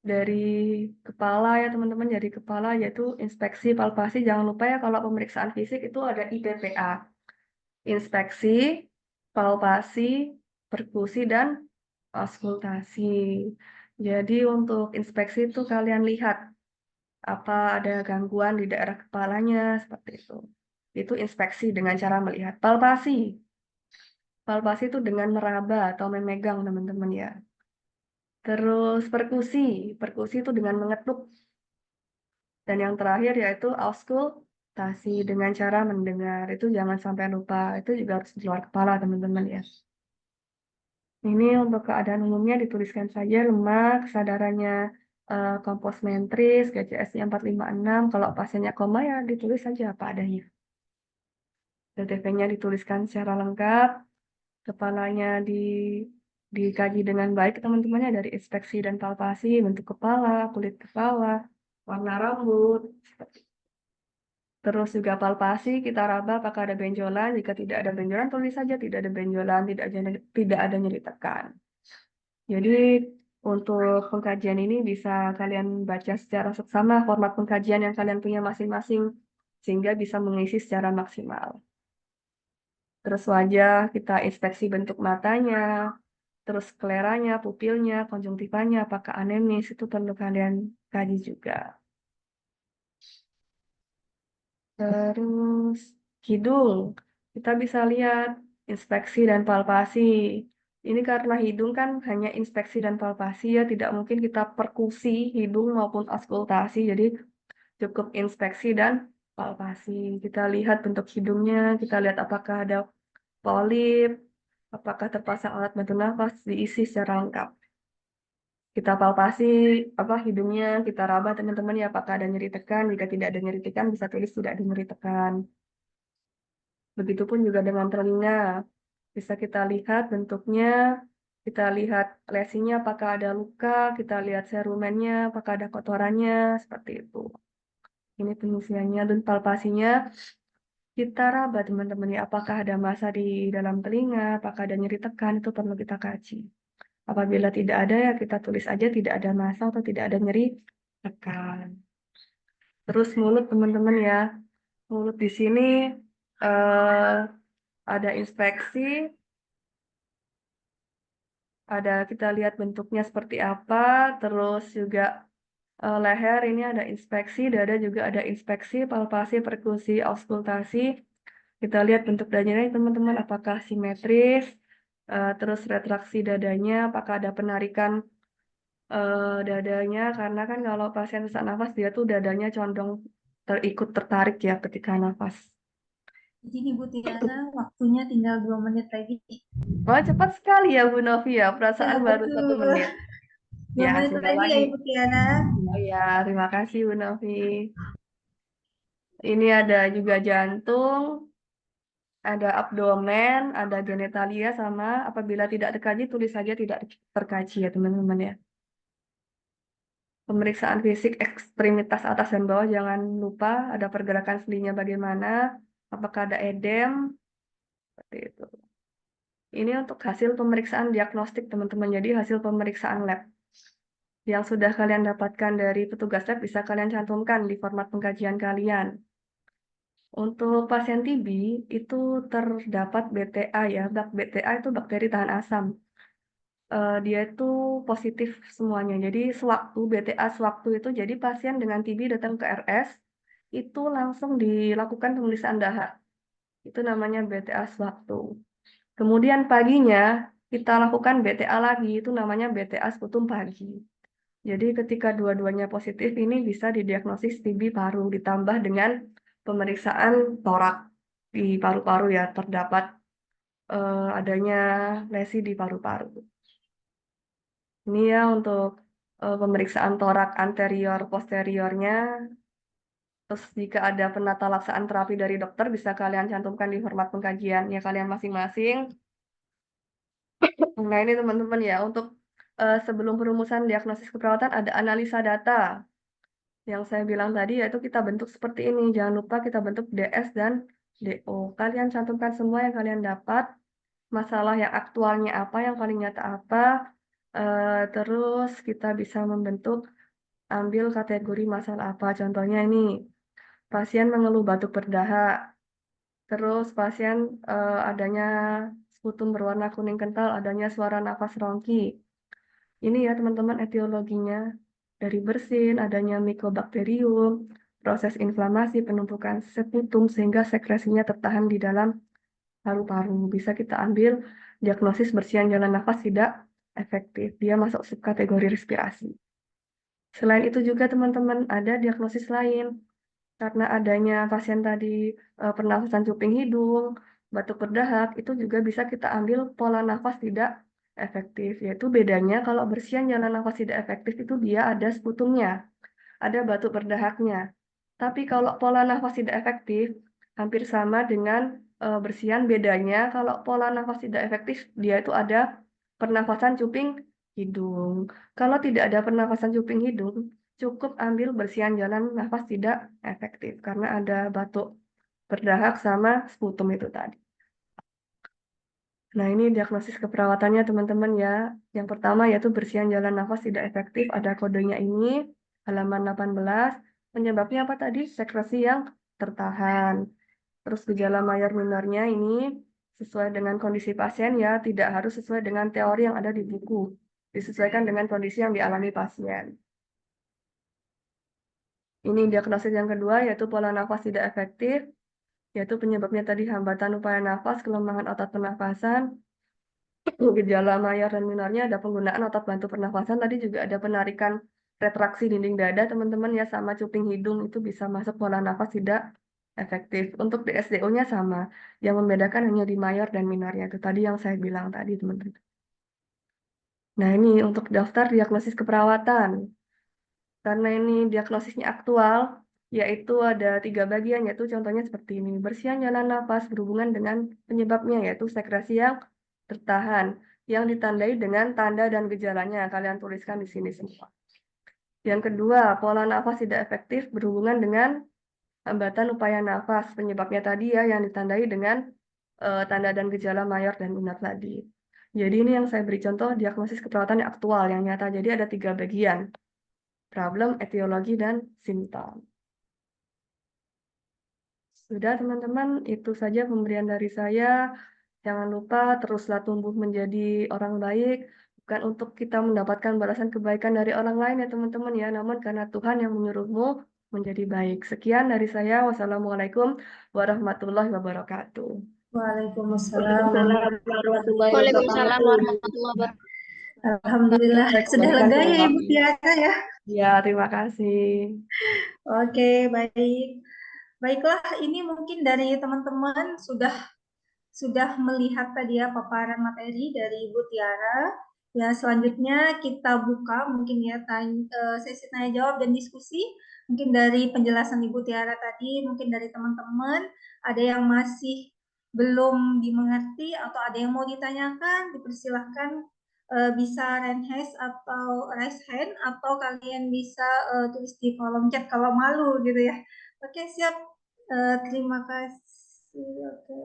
dari kepala ya teman-teman, dari kepala yaitu inspeksi, palpasi. Jangan lupa ya kalau pemeriksaan fisik itu ada IPPA. Inspeksi, palpasi, perkusi, dan auskultasi. Jadi untuk inspeksi itu kalian lihat apa ada gangguan di daerah kepalanya seperti itu. Itu inspeksi dengan cara melihat. Palpasi. Palpasi itu dengan meraba atau memegang teman-teman ya. Terus perkusi. Perkusi itu dengan mengetuk. Dan yang terakhir yaitu auskul. dengan cara mendengar. Itu jangan sampai lupa. Itu juga harus di luar kepala, teman-teman ya. Ini untuk keadaan umumnya dituliskan saja lemak, kesadarannya kompos mentris, GCS-nya 456. Kalau pasiennya koma ya ditulis saja apa adanya. DTP-nya dituliskan secara lengkap, kepalanya dikaji dengan baik teman-temannya dari inspeksi dan palpasi, bentuk kepala, kulit kepala, warna rambut. Terus juga palpasi, kita raba apakah ada benjolan. Jika tidak ada benjolan, tulis saja tidak ada benjolan, tidak ada nyeri tekan. Jadi untuk pengkajian ini bisa kalian baca secara seksama format pengkajian yang kalian punya masing-masing, sehingga bisa mengisi secara maksimal. Terus wajah, kita inspeksi bentuk matanya, terus skleranya, pupilnya, konjungtivanya, apakah anemis, itu perlu kalian kaji juga. Terus hidung, kita bisa lihat inspeksi dan palpasi. Ini karena hidung kan hanya inspeksi dan palpasi ya, tidak mungkin kita perkusi hidung maupun auskultasi, jadi cukup inspeksi dan palpasi. Kita lihat bentuk hidungnya, kita lihat apakah ada polip, apakah terpasang alat bantu nafas, diisi secara lengkap. Kita palpasi hidungnya, kita raba teman-teman ya apakah ada nyeri tekan. Jika tidak ada nyeri tekan bisa tulis tidak ada nyeri tekan. Begitupun juga dengan telinga. Bisa kita lihat bentuknya, kita lihat lesinya apakah ada luka, kita lihat serumennya apakah ada kotorannya, seperti itu. Ini pengisiannya dan palpasinya. Kita raba teman-teman ya apakah ada massa di dalam telinga, apakah ada nyeri tekan, itu perlu kita kaji. Apabila tidak ada ya kita tulis aja tidak ada massa atau tidak ada nyeri tekan. Terus mulut teman-teman ya. Mulut di sini eh, ada inspeksi, ada kita lihat bentuknya seperti apa, terus juga leher ini ada inspeksi, dada juga ada inspeksi, palpasi, perkusi, auskultasi. Kita lihat bentuk dadanya teman-teman apakah simetris, terus retraksi dadanya, apakah ada penarikan dadanya, karena kan kalau pasien sesak nafas dia tuh dadanya condong ikut tertarik ya ketika nafas. Di sini Bu Tiara, waktunya tinggal 2 menit lagi. Wah, cepat sekali ya Bu Novi ya, Ya, perasaan baru 1 betul. menit. 2 Ya, menit sudah lagi ya lagi. Ibu Tiara. Oh ya, terima kasih Bu Novi. Ini ada juga jantung, ada abdomen, ada genitalia, sama apabila tidak terkaji, tulis saja tidak terkaji ya teman-teman ya. Pemeriksaan fisik ekstremitas atas dan bawah, jangan lupa ada pergerakan sendinya bagaimana, apakah ada edem, seperti itu. Ini untuk hasil pemeriksaan diagnostik teman-teman, jadi hasil pemeriksaan lab. Yang sudah kalian dapatkan dari petugas lab bisa kalian cantumkan di format pengkajian kalian. Untuk pasien TB itu terdapat BTA ya, BTA itu bakteri tahan asam. Dia itu positif semuanya. Jadi sewaktu BTA sewaktu itu, jadi pasien dengan TB datang ke RS itu langsung dilakukan pemeriksaan dahak. Itu namanya BTA sewaktu. Kemudian paginya kita lakukan BTA lagi, itu namanya BTA sputum pagi. Jadi ketika dua-duanya positif ini bisa didiagnosis TB paru ditambah dengan pemeriksaan torak di paru-paru ya, terdapat adanya lesi di paru-paru. Ini ya untuk pemeriksaan torak anterior posteriornya. Terus jika ada penata laksaan terapi dari dokter bisa kalian cantumkan di format pengkajiannya kalian masing-masing. Nah ini teman-teman ya untuk sebelum perumusan diagnosis keperawatan ada analisa data. Yang saya bilang tadi yaitu kita bentuk seperti ini. Jangan lupa kita bentuk DS dan DO. Kalian cantumkan semua yang kalian dapat. Masalah yang aktualnya apa, yang paling nyata apa. Terus kita bisa membentuk ambil kategori masalah apa. Contohnya ini, pasien mengeluh batuk berdahak. Terus pasien adanya sputum berwarna kuning kental, adanya suara nafas rongki. Ini ya teman-teman etiologinya. Dari bersin, adanya mikobakterium, proses inflamasi, penumpukan sputum sehingga sekresinya tertahan di dalam paru-paru. Bisa kita ambil diagnosis bersihan jalan nafas tidak efektif. Dia masuk subkategori respirasi. Selain itu juga teman-teman ada diagnosis lain. Karena adanya pasien tadi pernafasan cuping hidung, batuk berdahak, itu juga bisa kita ambil pola nafas tidak efektif. Yaitu bedanya kalau bersihan jalan nafas tidak efektif itu dia ada sputumnya, ada batuk berdahaknya. Tapi kalau pola nafas tidak efektif, hampir sama dengan bersihan. Bedanya kalau pola nafas tidak efektif, dia itu ada pernafasan cuping hidung. Kalau tidak ada pernafasan cuping hidung, cukup ambil bersihan jalan nafas tidak efektif karena ada batuk berdahak sama sputum itu tadi. Nah, ini diagnosis keperawatannya teman-teman ya. Yang pertama yaitu bersihan jalan nafas tidak efektif, ada kodenya ini, halaman 18. Penyebabnya apa tadi? Sekresi yang tertahan. Terus gejala mayor minornya ini sesuai dengan kondisi pasien ya, tidak harus sesuai dengan teori yang ada di buku. Disesuaikan dengan kondisi yang dialami pasien. Ini diagnosis yang kedua yaitu pola nafas tidak efektif, yaitu penyebabnya tadi hambatan upaya nafas, kelemahan otot pernafasan. Gejala mayor dan minornya ada penggunaan otot bantu pernafasan, tadi juga ada penarikan retraksi dinding dada teman-teman ya, sama cuping hidung itu bisa masuk pola nafas tidak efektif. Untuk DSDO-nya sama, yang membedakan hanya di mayor dan minornya itu tadi yang saya bilang tadi teman-teman. Nah ini untuk daftar diagnosis keperawatan. Karena ini diagnosisnya aktual, yaitu ada 3 bagian, yaitu contohnya seperti ini. Bersihan jalan nafas berhubungan dengan penyebabnya, yaitu sekresi yang tertahan, yang ditandai dengan tanda dan gejalanya. Kalian tuliskan di sini semua. Yang kedua, pola nafas tidak efektif berhubungan dengan hambatan upaya nafas. Penyebabnya tadi ya, yang ditandai dengan tanda dan gejala mayor dan minor tadi. Jadi ini yang saya beri contoh diagnosis keperawatan yang aktual, yang nyata. Jadi ada 3 bagian. Problem, etiologi, dan simptom. Sudah teman-teman, itu saja pemberian dari saya. Jangan lupa teruslah tumbuh menjadi orang baik, bukan untuk kita mendapatkan balasan kebaikan dari orang lain ya teman-teman ya, namun karena Tuhan yang menyuruhmu menjadi baik. Sekian dari saya. Wassalamualaikum warahmatullahi wabarakatuh. Waalaikumsalam. Waalaikumsalam warahmatullahi wabarakatuh. Alhamdulillah, sudah lega ya Ibu Tiara ya. Ya, terima kasih. Oke, baik. Baiklah, ini mungkin dari teman-teman sudah melihat tadi ya paparan materi dari Ibu Tiara. Ya, selanjutnya kita buka mungkin ya sesi tanya jawab dan diskusi. Mungkin dari penjelasan Ibu Tiara tadi, mungkin dari teman-teman ada yang masih belum dimengerti atau ada yang mau ditanyakan, dipersilahkan bisa raise hand atau kalian bisa tulis di kolom chat kalau malu gitu ya. Oke, siap. Terima kasih. Oke.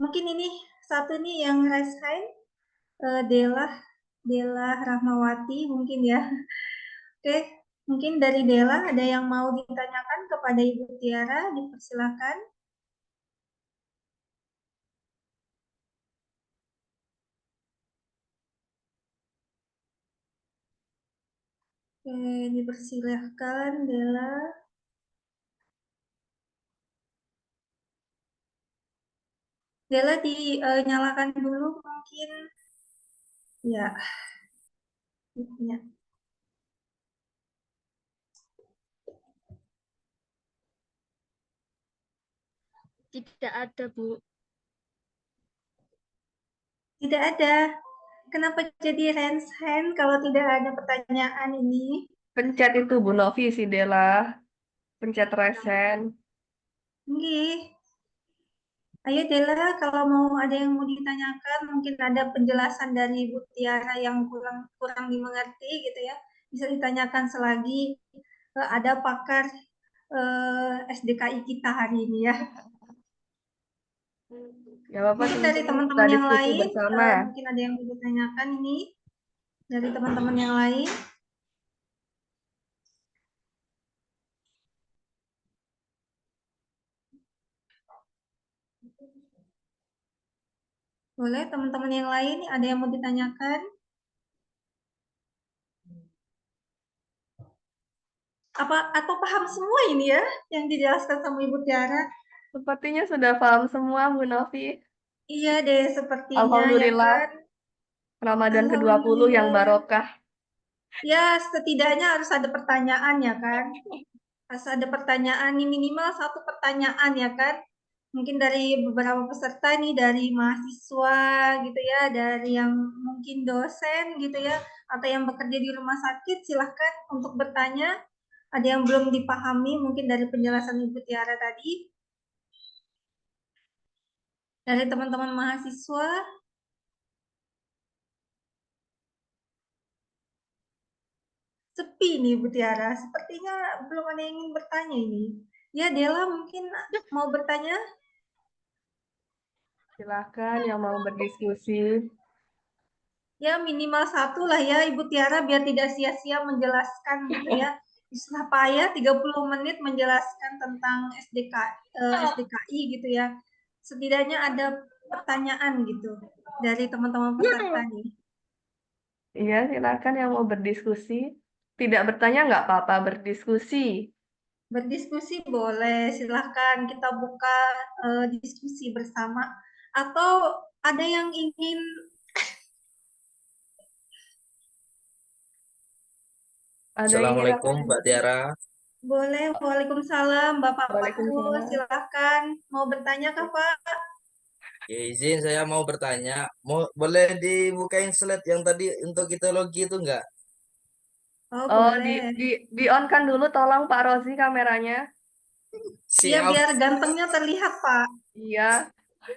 Mungkin ini satu nih yang raise hand, Dela Rahmawati mungkin ya. Oke, mungkin dari Dela ada yang mau ditanyakan kepada Ibu Tiara, dipersilakan. Oke, dipersilahkan Dela. Dela dinyalakan dulu mungkin. Ya. Ya. Tidak ada, Bu. Tidak ada. Kenapa jadi raise hand kalau tidak ada pertanyaan ini? Pencet itu Bu Novi si Dela. Pencet raise hand. Nggih. Ayo Dela, kalau mau ada yang mau ditanyakan, mungkin ada penjelasan dari Ibu Tiara yang kurang dimengerti gitu ya, bisa ditanyakan selagi ada pakar SDKI kita hari ini ya. Ya Bapak Mungkin dari teman-teman teman-teman kita yang diskusi lain, bersama. mungkin ada yang mau ditanyakan ini dari teman-teman yang lain. Boleh teman-teman yang lain, ada yang mau ditanyakan? Atau paham semua ini ya yang dijelaskan sama Ibu Tiara? Sepertinya sudah paham semua Bu Novi. Iya deh, sepertinya Alhamdulillah. ya kan. Ramadan ke-20 yang barokah. Ya, setidaknya harus ada pertanyaan ya kan. Pas ada pertanyaan nih, minimal 1 pertanyaan ya kan? Mungkin dari beberapa peserta nih, dari mahasiswa gitu ya, dari yang mungkin dosen gitu ya, atau yang bekerja di rumah sakit, silahkan untuk bertanya. Ada yang belum dipahami mungkin dari penjelasan Ibu Tiara tadi. Dari teman-teman mahasiswa. Sepi nih Bu Tiara, sepertinya belum ada yang ingin bertanya ini. Ya Dela mungkin mau bertanya? Silahkan yang mau berdiskusi. Ya minimal 1 lah ya Ibu Tiara, biar tidak sia-sia menjelaskan gitu ya. Istilah payah 30 menit menjelaskan tentang SDKI gitu ya. Setidaknya ada pertanyaan gitu dari teman-teman peserta nih. Iya, silahkan yang mau berdiskusi. Tidak bertanya nggak apa-apa, berdiskusi. Berdiskusi boleh, silahkan kita buka diskusi bersama. Atau ada yang ingin Ada yang ingin apa? Assalamualaikum Mbak Tiara. boleh, Waalaikumsalam, Bapak Fahrul, Waalaikumsalam. silahkan. Mau bertanya kah Pak? Oke, izin saya mau bertanya. Boleh dibukain slide yang tadi untuk ideologi itu enggak? Oh Oh, boleh. di on kan dulu tolong Pak Rozi kameranya. Iya Siap, biar gantengnya terlihat Pak. Iya.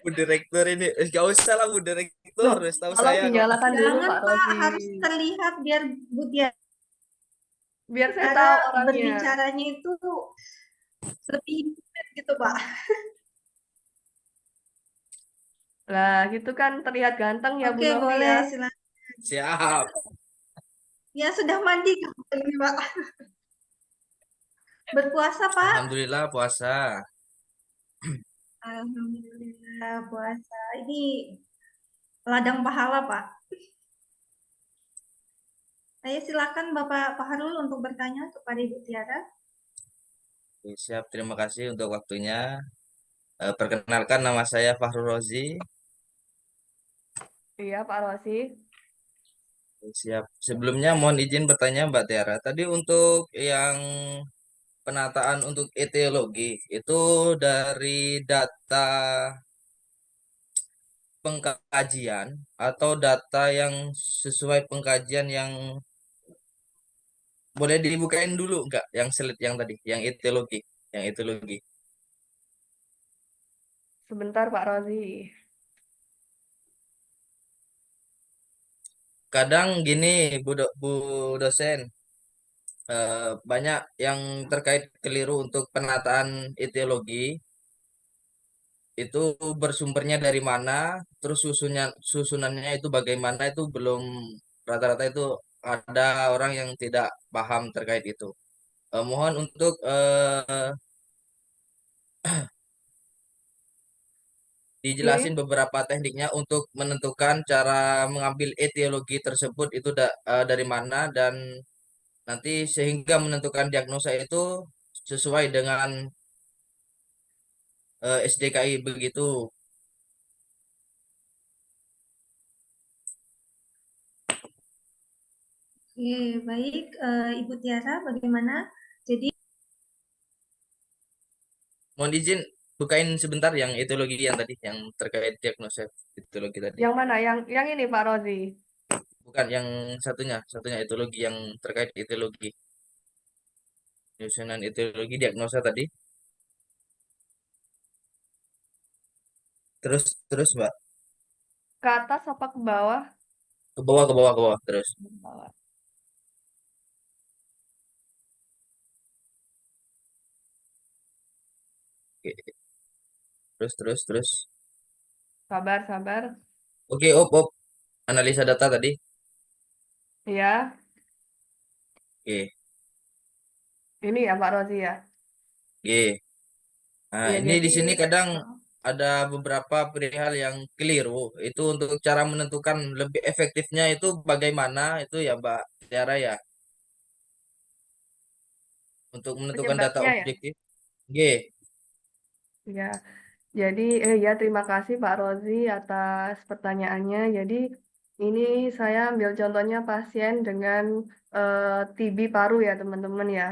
Bu Direktur ini. Gak usah lah Bu Direktur, Loh, tahu tolong saya kok. dinyalakan dulu Jangan Pak Pak, Rozi. harus terlihat biar Bu Biar saya Tiara tahu orangnya. berbicaranya itu lebih intimate gitu Pak. Lah, gitu kan terlihat ganteng ya Bu Oke Novi ya. boleh, silahkan. Siap. Ya sudah mandi kan ini Pak? Berpuasa Pak? Alhamdulillah puasa. Alhamdulillah puasa. Ini ladang pahala Pak. Saya silakan Bapak Fahrul untuk bertanya kepada Ibu Tiara. Oke, siap, terima kasih untuk waktunya. Perkenalkan nama saya Fahrul Rozi. Iya Pak Rozi. Oke, siap. Sebelumnya mohon izin bertanya Mbak Tiara. Tadi untuk yang penataan untuk etiologi itu dari data pengkajian atau data yang sesuai pengkajian yang boleh dibukain dulu enggak yang slide yang tadi yang etiologi. Sebentar Pak Rozi. Kadang gini Bu dosen, banyak yang terkait keliru untuk penataan etiologi itu bersumbernya dari mana, terus susunannya itu bagaimana, itu belum, rata-rata itu ada orang yang tidak paham terkait itu. Mohon untuk dijelasin Oke. beberapa tekniknya untuk menentukan cara mengambil etiologi tersebut itu dari mana, dan nanti sehingga menentukan diagnosa itu sesuai dengan SDKI begitu. Oke, baik Ibu Tiara bagaimana? Jadi Mohon izin bukain sebentar yang etiologi yang tadi yang terkait diagnosa etiologi tadi. Yang mana? Yang ini Pak Rozi. Bukan yang satunya etiologi yang terkait etiologi. Penyusunan etiologi diagnosa tadi. Terus terus Mbak, Ke atas apa ke bawah? ke bawah terus. Ke bawah. Oke. Terus. Sabar, sabar. Oke, op. Analisa data tadi. Iya, Oke. ini ya Pak Rozi ya. Oke. Nah, Iya, ini jadi di sini kadang ada beberapa perihal yang keliru. Itu untuk cara menentukan lebih efektifnya itu bagaimana itu ya Mbak Tiara ya, untuk menentukan data penyebabnya ya. objektif. Oke. Iya. Jadi, ya terima kasih Pak Rozi atas pertanyaannya. Jadi, ini saya ambil contohnya pasien dengan TB paru ya teman-teman ya.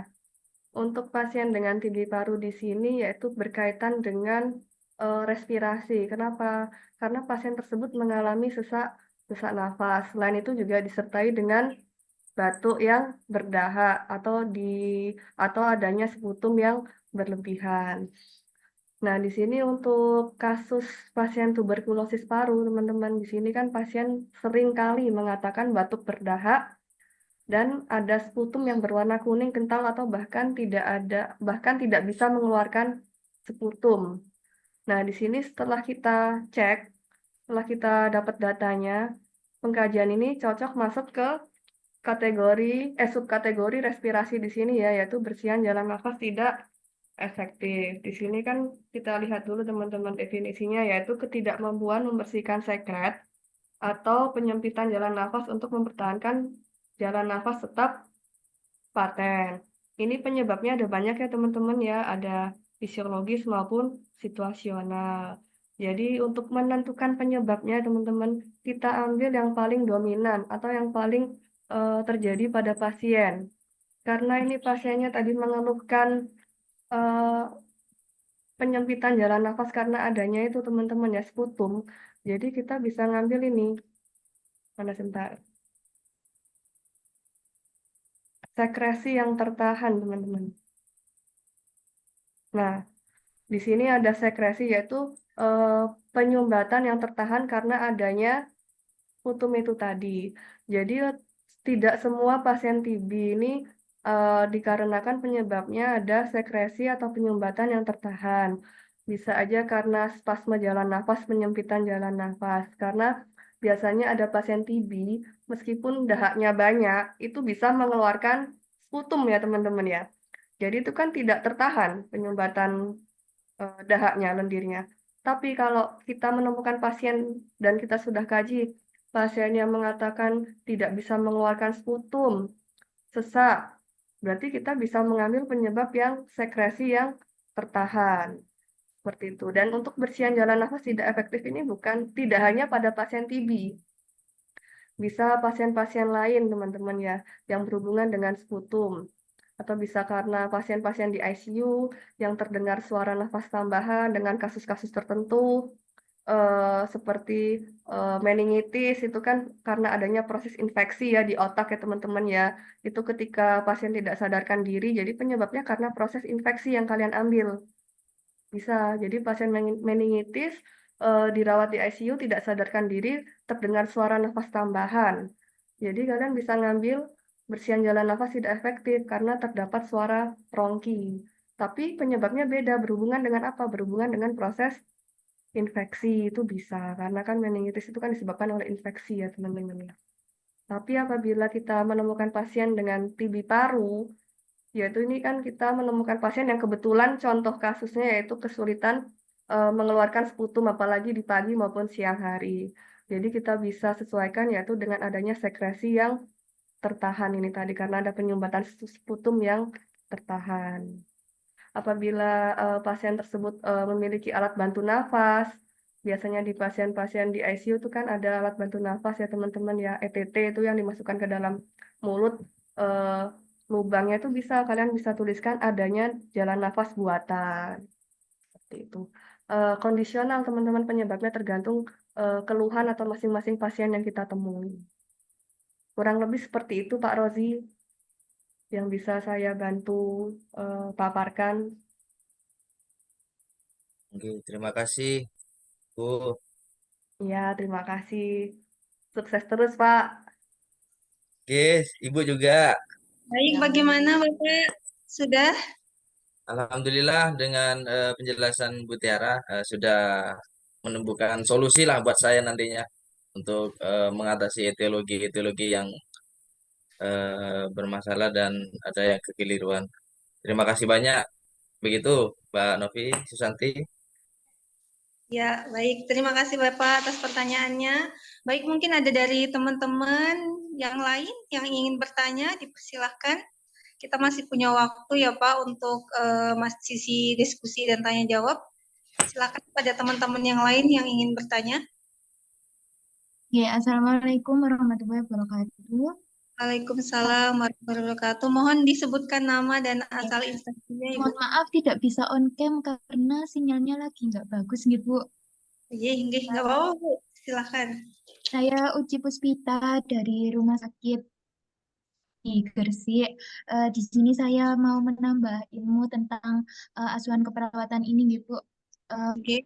Untuk pasien dengan TB paru di sini yaitu berkaitan dengan respirasi. Kenapa? Karena pasien tersebut mengalami sesak nafas. Selain itu juga disertai dengan batuk yang berdahak atau adanya sputum yang berlebihan. Nah, di sini untuk kasus pasien tuberkulosis paru, teman-teman, di sini kan pasien sering kali mengatakan batuk berdahak dan ada sputum yang berwarna kuning kental atau bahkan tidak bisa mengeluarkan sputum. Nah, di sini setelah kita dapat datanya, pengkajian ini cocok masuk ke subkategori respirasi di sini ya, yaitu bersihan jalan nafas tidak efektif. Di sini kan kita lihat dulu teman-teman definisinya, yaitu ketidakmampuan membersihkan sekret atau penyempitan jalan nafas untuk mempertahankan jalan nafas tetap paten. Ini penyebabnya ada banyak ya teman-teman ya, ada fisiologis maupun situasional. Jadi untuk menentukan penyebabnya teman-teman, kita ambil yang paling dominan atau yang paling terjadi pada pasien. Karena ini pasiennya tadi mengeluhkan penyempitan jalan nafas karena adanya itu teman-teman ya sputum. Jadi kita bisa ngambil ini. Mana sebentar. Sekresi yang tertahan, teman-teman. Nah, di sini ada sekresi yaitu penyumbatan yang tertahan karena adanya sputum itu tadi. Jadi tidak semua pasien TB ini dikarenakan penyebabnya ada sekresi atau penyumbatan yang tertahan. Bisa aja karena spasme jalan nafas, penyempitan jalan nafas. Karena biasanya ada pasien TB, meskipun dahaknya banyak, itu bisa mengeluarkan sputum ya teman-teman ya. Jadi itu kan tidak tertahan penyumbatan dahaknya, lendirnya. Tapi kalau kita menemukan pasien dan kita sudah kaji, pasien yang mengatakan tidak bisa mengeluarkan sputum, sesak, berarti kita bisa mengambil penyebab yang sekresi yang tertahan. Seperti itu. Dan untuk bersihan jalan nafas tidak efektif ini tidak hanya pada pasien TB. Bisa pasien-pasien lain, teman-teman ya, yang berhubungan dengan sputum. Atau bisa karena pasien-pasien di ICU yang terdengar suara nafas tambahan dengan kasus-kasus tertentu, seperti meningitis, itu kan karena adanya proses infeksi ya di otak ya teman-teman ya. Itu ketika pasien tidak sadarkan diri, jadi penyebabnya karena proses infeksi yang kalian ambil. Bisa, jadi pasien meningitis dirawat di ICU tidak sadarkan diri, terdengar suara nafas tambahan. Jadi kalian bisa ngambil bersihan jalan nafas tidak efektif karena terdapat suara rongki. Tapi penyebabnya beda, berhubungan dengan apa? Berhubungan dengan proses infeksi itu bisa, karena kan meningitis itu kan disebabkan oleh infeksi ya teman-teman. Tapi apabila kita menemukan pasien dengan TB paru, yaitu ini kan kita menemukan pasien yang kebetulan contoh kasusnya yaitu kesulitan mengeluarkan sputum apalagi di pagi maupun siang hari. Jadi kita bisa sesuaikan yaitu dengan adanya sekresi yang tertahan ini tadi karena ada penyumbatan sputum yang tertahan. Apabila pasien tersebut memiliki alat bantu nafas, biasanya di pasien-pasien di ICU itu kan ada alat bantu nafas ya teman-teman ya, ETT itu yang dimasukkan ke dalam mulut, lubangnya itu kalian bisa tuliskan adanya jalan nafas buatan. Seperti itu. Kondisional teman-teman, penyebabnya tergantung keluhan atau masing-masing pasien yang kita temui. Kurang lebih seperti itu Pak Rozi yang bisa saya bantu paparkan. Oke, terima kasih, Bu. Ya, terima kasih. Sukses terus, Pak. Oke, Ibu juga. Baik, bagaimana Bapak? Sudah? Alhamdulillah dengan penjelasan Bu Tiara sudah menemukan solusi lah buat saya nantinya untuk mengatasi etiologi yang bermasalah dan ada yang kekeliruan. Terima kasih banyak. Begitu, Mbak Novi Susanti. Ya, baik. Terima kasih Bapak atas pertanyaannya. Baik, mungkin ada dari teman-teman yang lain yang ingin bertanya, dipersilahkan. Kita masih punya waktu ya Pak untuk sisi diskusi dan tanya jawab. Silakan pada teman-teman yang lain yang ingin bertanya. Ya, Assalamualaikum warahmatullahi wabarakatuh. Waalaikumsalam warahmatullahi wabarakatuh. Mohon disebutkan nama dan asal instansinya, Ibu. Mohon maaf tidak bisa on cam karena sinyalnya lagi nggak bagus gitu, Bu. Iya, nggak apa-apa, Bu. Silakan. Saya Uci Puspita dari Rumah Sakit di Gresik. Di sini saya mau menambah ilmu tentang asuhan keperawatan ini gitu. Oke.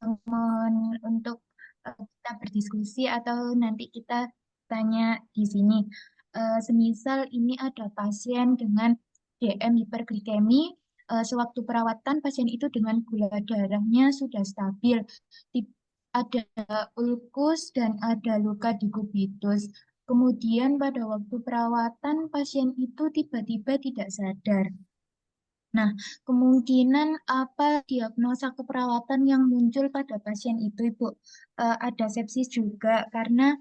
Mohon untuk kita berdiskusi atau nanti kita tanya di sini. Semisal ini ada pasien dengan DM hiperglikemi, sewaktu perawatan pasien itu dengan gula darahnya sudah stabil, ada ulkus dan ada luka di kubitus. Kemudian pada waktu perawatan pasien itu tiba-tiba tidak sadar. Nah, kemungkinan apa diagnosa keperawatan yang muncul pada pasien itu, Ibu? Ada sepsis juga karena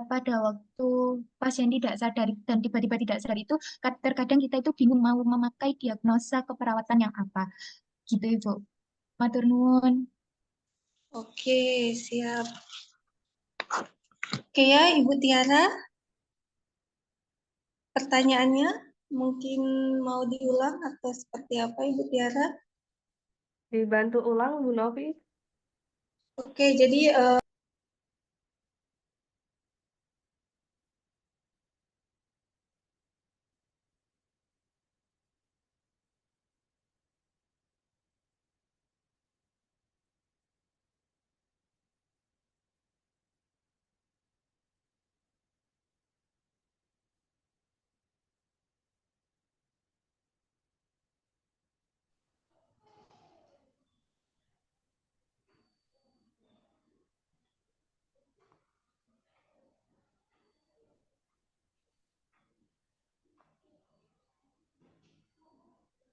pada waktu pasien tidak sadar dan tiba-tiba tidak sadar itu, terkadang kita itu bingung mau memakai diagnosa keperawatan yang apa. Gitu, Ibu. Matur nuwun. Oke, siap. Oke ya, Ibu Tiara. Pertanyaannya mungkin mau diulang atau seperti apa, Ibu Tiara? Dibantu ulang, Bu Novi. Oke, jadi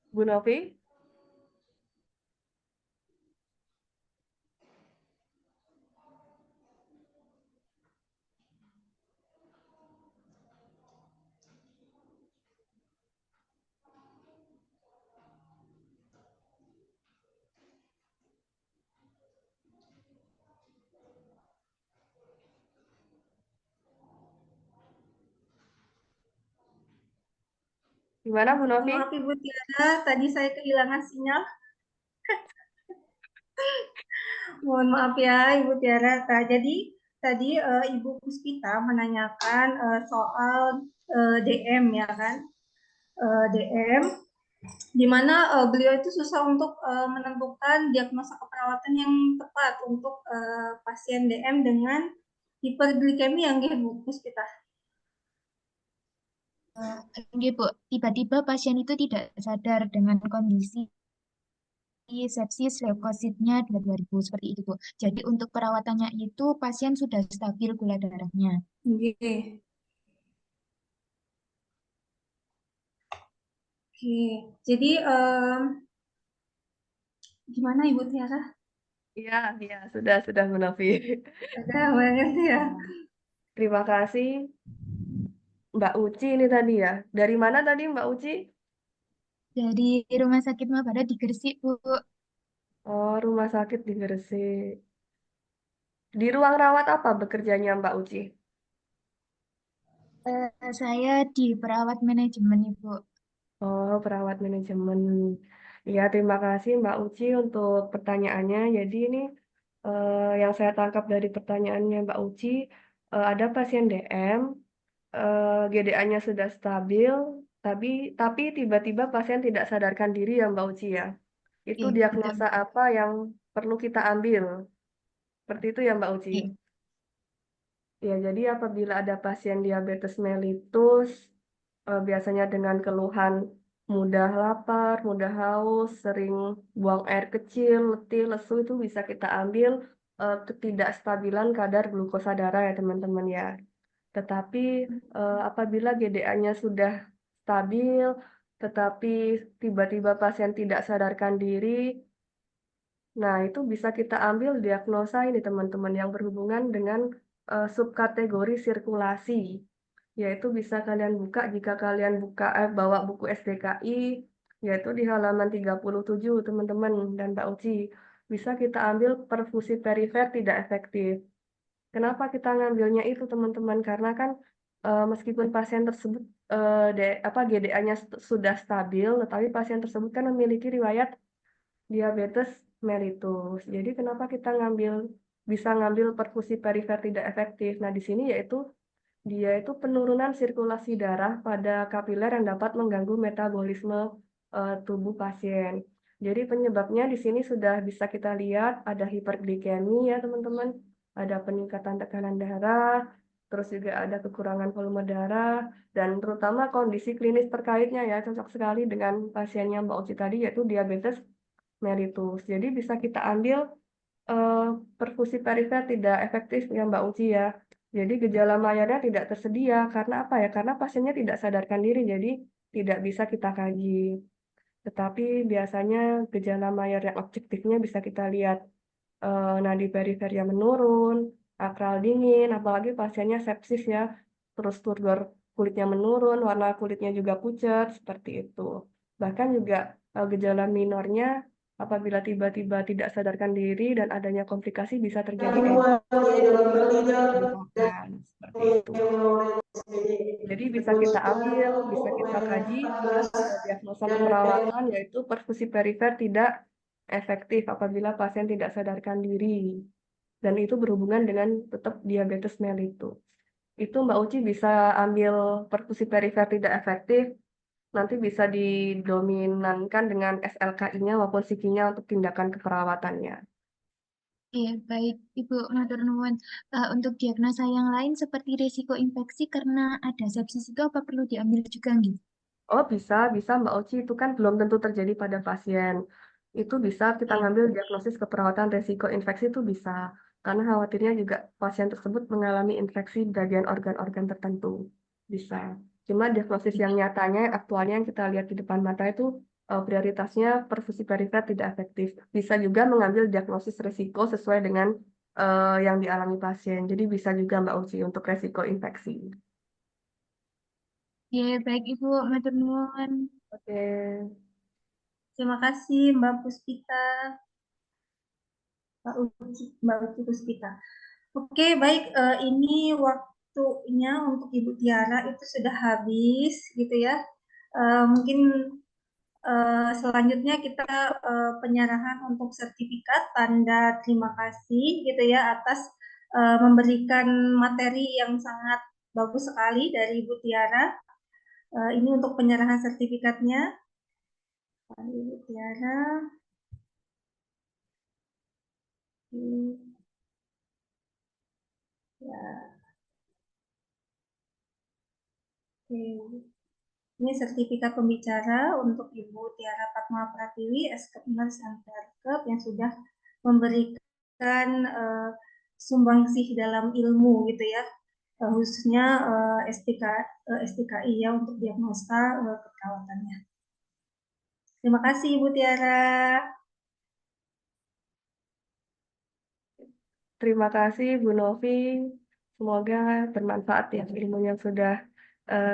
Bu Novi. Gimana Bu Novi? maaf Ibu Tiara, tadi saya kehilangan sinyal. Mohon maaf ya Ibu Tiara. Jadi tadi Ibu Puspita menanyakan soal DM ya kan? DM di mana beliau itu susah untuk menentukan diagnosa keperawatan yang tepat untuk pasien DM dengan hiperglikemi yang Ibu Puspita. Gitu, tiba-tiba pasien itu tidak sadar dengan kondisi sepsis leukositnya 2000 seperti itu, Bu. Jadi untuk perawatannya itu pasien sudah stabil gula darahnya. Oke. Oke. Jadi gimana Ibu Tiara? Iya, sudah Bu Novi. Ada banget ya. Terima kasih Mbak Uci ini tadi ya. Dari mana tadi Mbak Uci? Dari Rumah Sakit Mahabharata di Gresik, Bu. Oh, rumah sakit di Gresik. Di ruang rawat apa bekerjanya Mbak Uci? Saya di perawat manajemen, Ibu. Oh, perawat manajemen. Ya, terima kasih Mbak Uci untuk pertanyaannya. Jadi ini yang saya tangkap dari pertanyaannya Mbak Uci, ada pasien DM, GDA-nya sudah stabil, tapi tiba-tiba pasien tidak sadarkan diri ya Mbak Uci ya. Itu Oke, betul. diagnosa apa yang perlu kita ambil? Seperti itu ya Mbak Uci. Oke. Ya, jadi apabila ada pasien diabetes mellitus, biasanya dengan keluhan mudah lapar, mudah haus, sering buang air kecil, letih, lesu itu bisa kita ambil ketidakstabilan kadar glukosa darah ya teman-teman ya. Tetapi apabila GDA-nya sudah stabil, tetapi tiba-tiba pasien tidak sadarkan diri, nah itu bisa kita ambil diagnosa ini teman-teman yang berhubungan dengan subkategori sirkulasi. Yaitu bisa kalian buka jika kalian bawa buku SDKI, yaitu di halaman 37 teman-teman dan Mbak Uci. Bisa kita ambil perfusi perifer tidak efektif. Kenapa kita ngambilnya itu teman-teman? Karena kan meskipun pasien tersebut GDA-nya sudah stabil, tetapi pasien tersebut kan memiliki riwayat diabetes mellitus. Jadi kenapa kita bisa ngambil perfusi perifer tidak efektif? Nah, di sini dia itu penurunan sirkulasi darah pada kapiler yang dapat mengganggu metabolisme tubuh pasien. Jadi penyebabnya di sini sudah bisa kita lihat ada hiperglikemi ya teman-teman, ada peningkatan tekanan darah, terus juga ada kekurangan volume darah, dan terutama kondisi klinis terkaitnya ya cocok sekali dengan pasiennya Mbak Uci tadi yaitu diabetes mellitus. Jadi bisa kita ambil perfusi perifer tidak efektif ya Mbak Uci ya. Jadi gejala mayarnya tidak tersedia karena apa ya? Karena pasiennya tidak sadarkan diri, jadi tidak bisa kita kaji. Tetapi biasanya gejala mayar yang objektifnya bisa kita lihat nadi perifernya menurun, akral dingin, apalagi pasiennya sepsis ya, terus turgor kulitnya menurun, warna kulitnya juga pucat, seperti itu. Bahkan juga gejala minornya apabila tiba-tiba tidak sadarkan diri dan adanya komplikasi bisa terjadi seperti itu. Jadi bisa kita ambil, bisa kita kaji, diagnosa keperawatan yaitu perfusi perifer tidak efektif apabila pasien tidak sadarkan diri. Dan itu berhubungan dengan tetap diabetes mellitus. Itu Mbak Uci bisa ambil perfusi perifer tidak efektif, nanti bisa didominankan dengan SLKI-nya maupun SIKI-nya untuk tindakan keperawatannya. Iya, baik Ibu matur nuwun. Untuk diagnosa yang lain seperti risiko infeksi karena ada sepsis itu apa perlu diambil juga gitu? Oh bisa Mbak Oci, itu kan belum tentu terjadi pada pasien. Itu bisa kita ngambil diagnosis keperawatan resiko infeksi itu bisa. Karena khawatirnya juga pasien tersebut mengalami infeksi bagian organ-organ tertentu. Bisa. Cuma diagnosis yang nyatanya, aktualnya yang kita lihat di depan mata itu prioritasnya perfusi perifer tidak efektif. Bisa juga mengambil diagnosis resiko sesuai dengan yang dialami pasien. Jadi bisa juga Mbak Uci untuk resiko infeksi. Iya, baik Ibu matur nuwun. Oke. Terima kasih Mbak Puspita, Mbak Uci Puspita. Oke, baik. Ini waktunya untuk Ibu Tiara itu sudah habis, gitu ya. Mungkin selanjutnya kita penyerahan untuk sertifikat tanda terima kasih, gitu ya, atas memberikan materi yang sangat bagus sekali dari Ibu Tiara. Ini untuk penyerahan sertifikatnya. Ibu Tiara. Ya. Oke. Ini sertifikat pembicara untuk Ibu Tiara Fatma Pratiwi, Eskep Nurse and Perkep yang sudah memberikan sumbangsih dalam ilmu gitu ya, khususnya STKI ya untuk diagnosa keperawatannya. Terima kasih Ibu Tiara. Terima kasih Bu Novi. Semoga bermanfaat ya ilmu yang sudah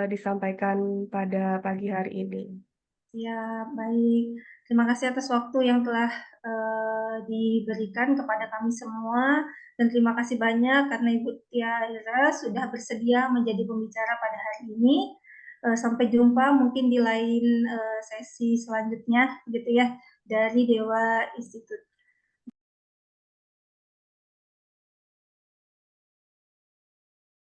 disampaikan pada pagi hari ini. Ya, baik. Terima kasih atas waktu yang telah diberikan kepada kami semua. Dan terima kasih banyak karena Ibu Tiara sudah bersedia menjadi pembicara pada hari ini. Sampai jumpa mungkin di lain sesi selanjutnya gitu ya dari Dewa Institut.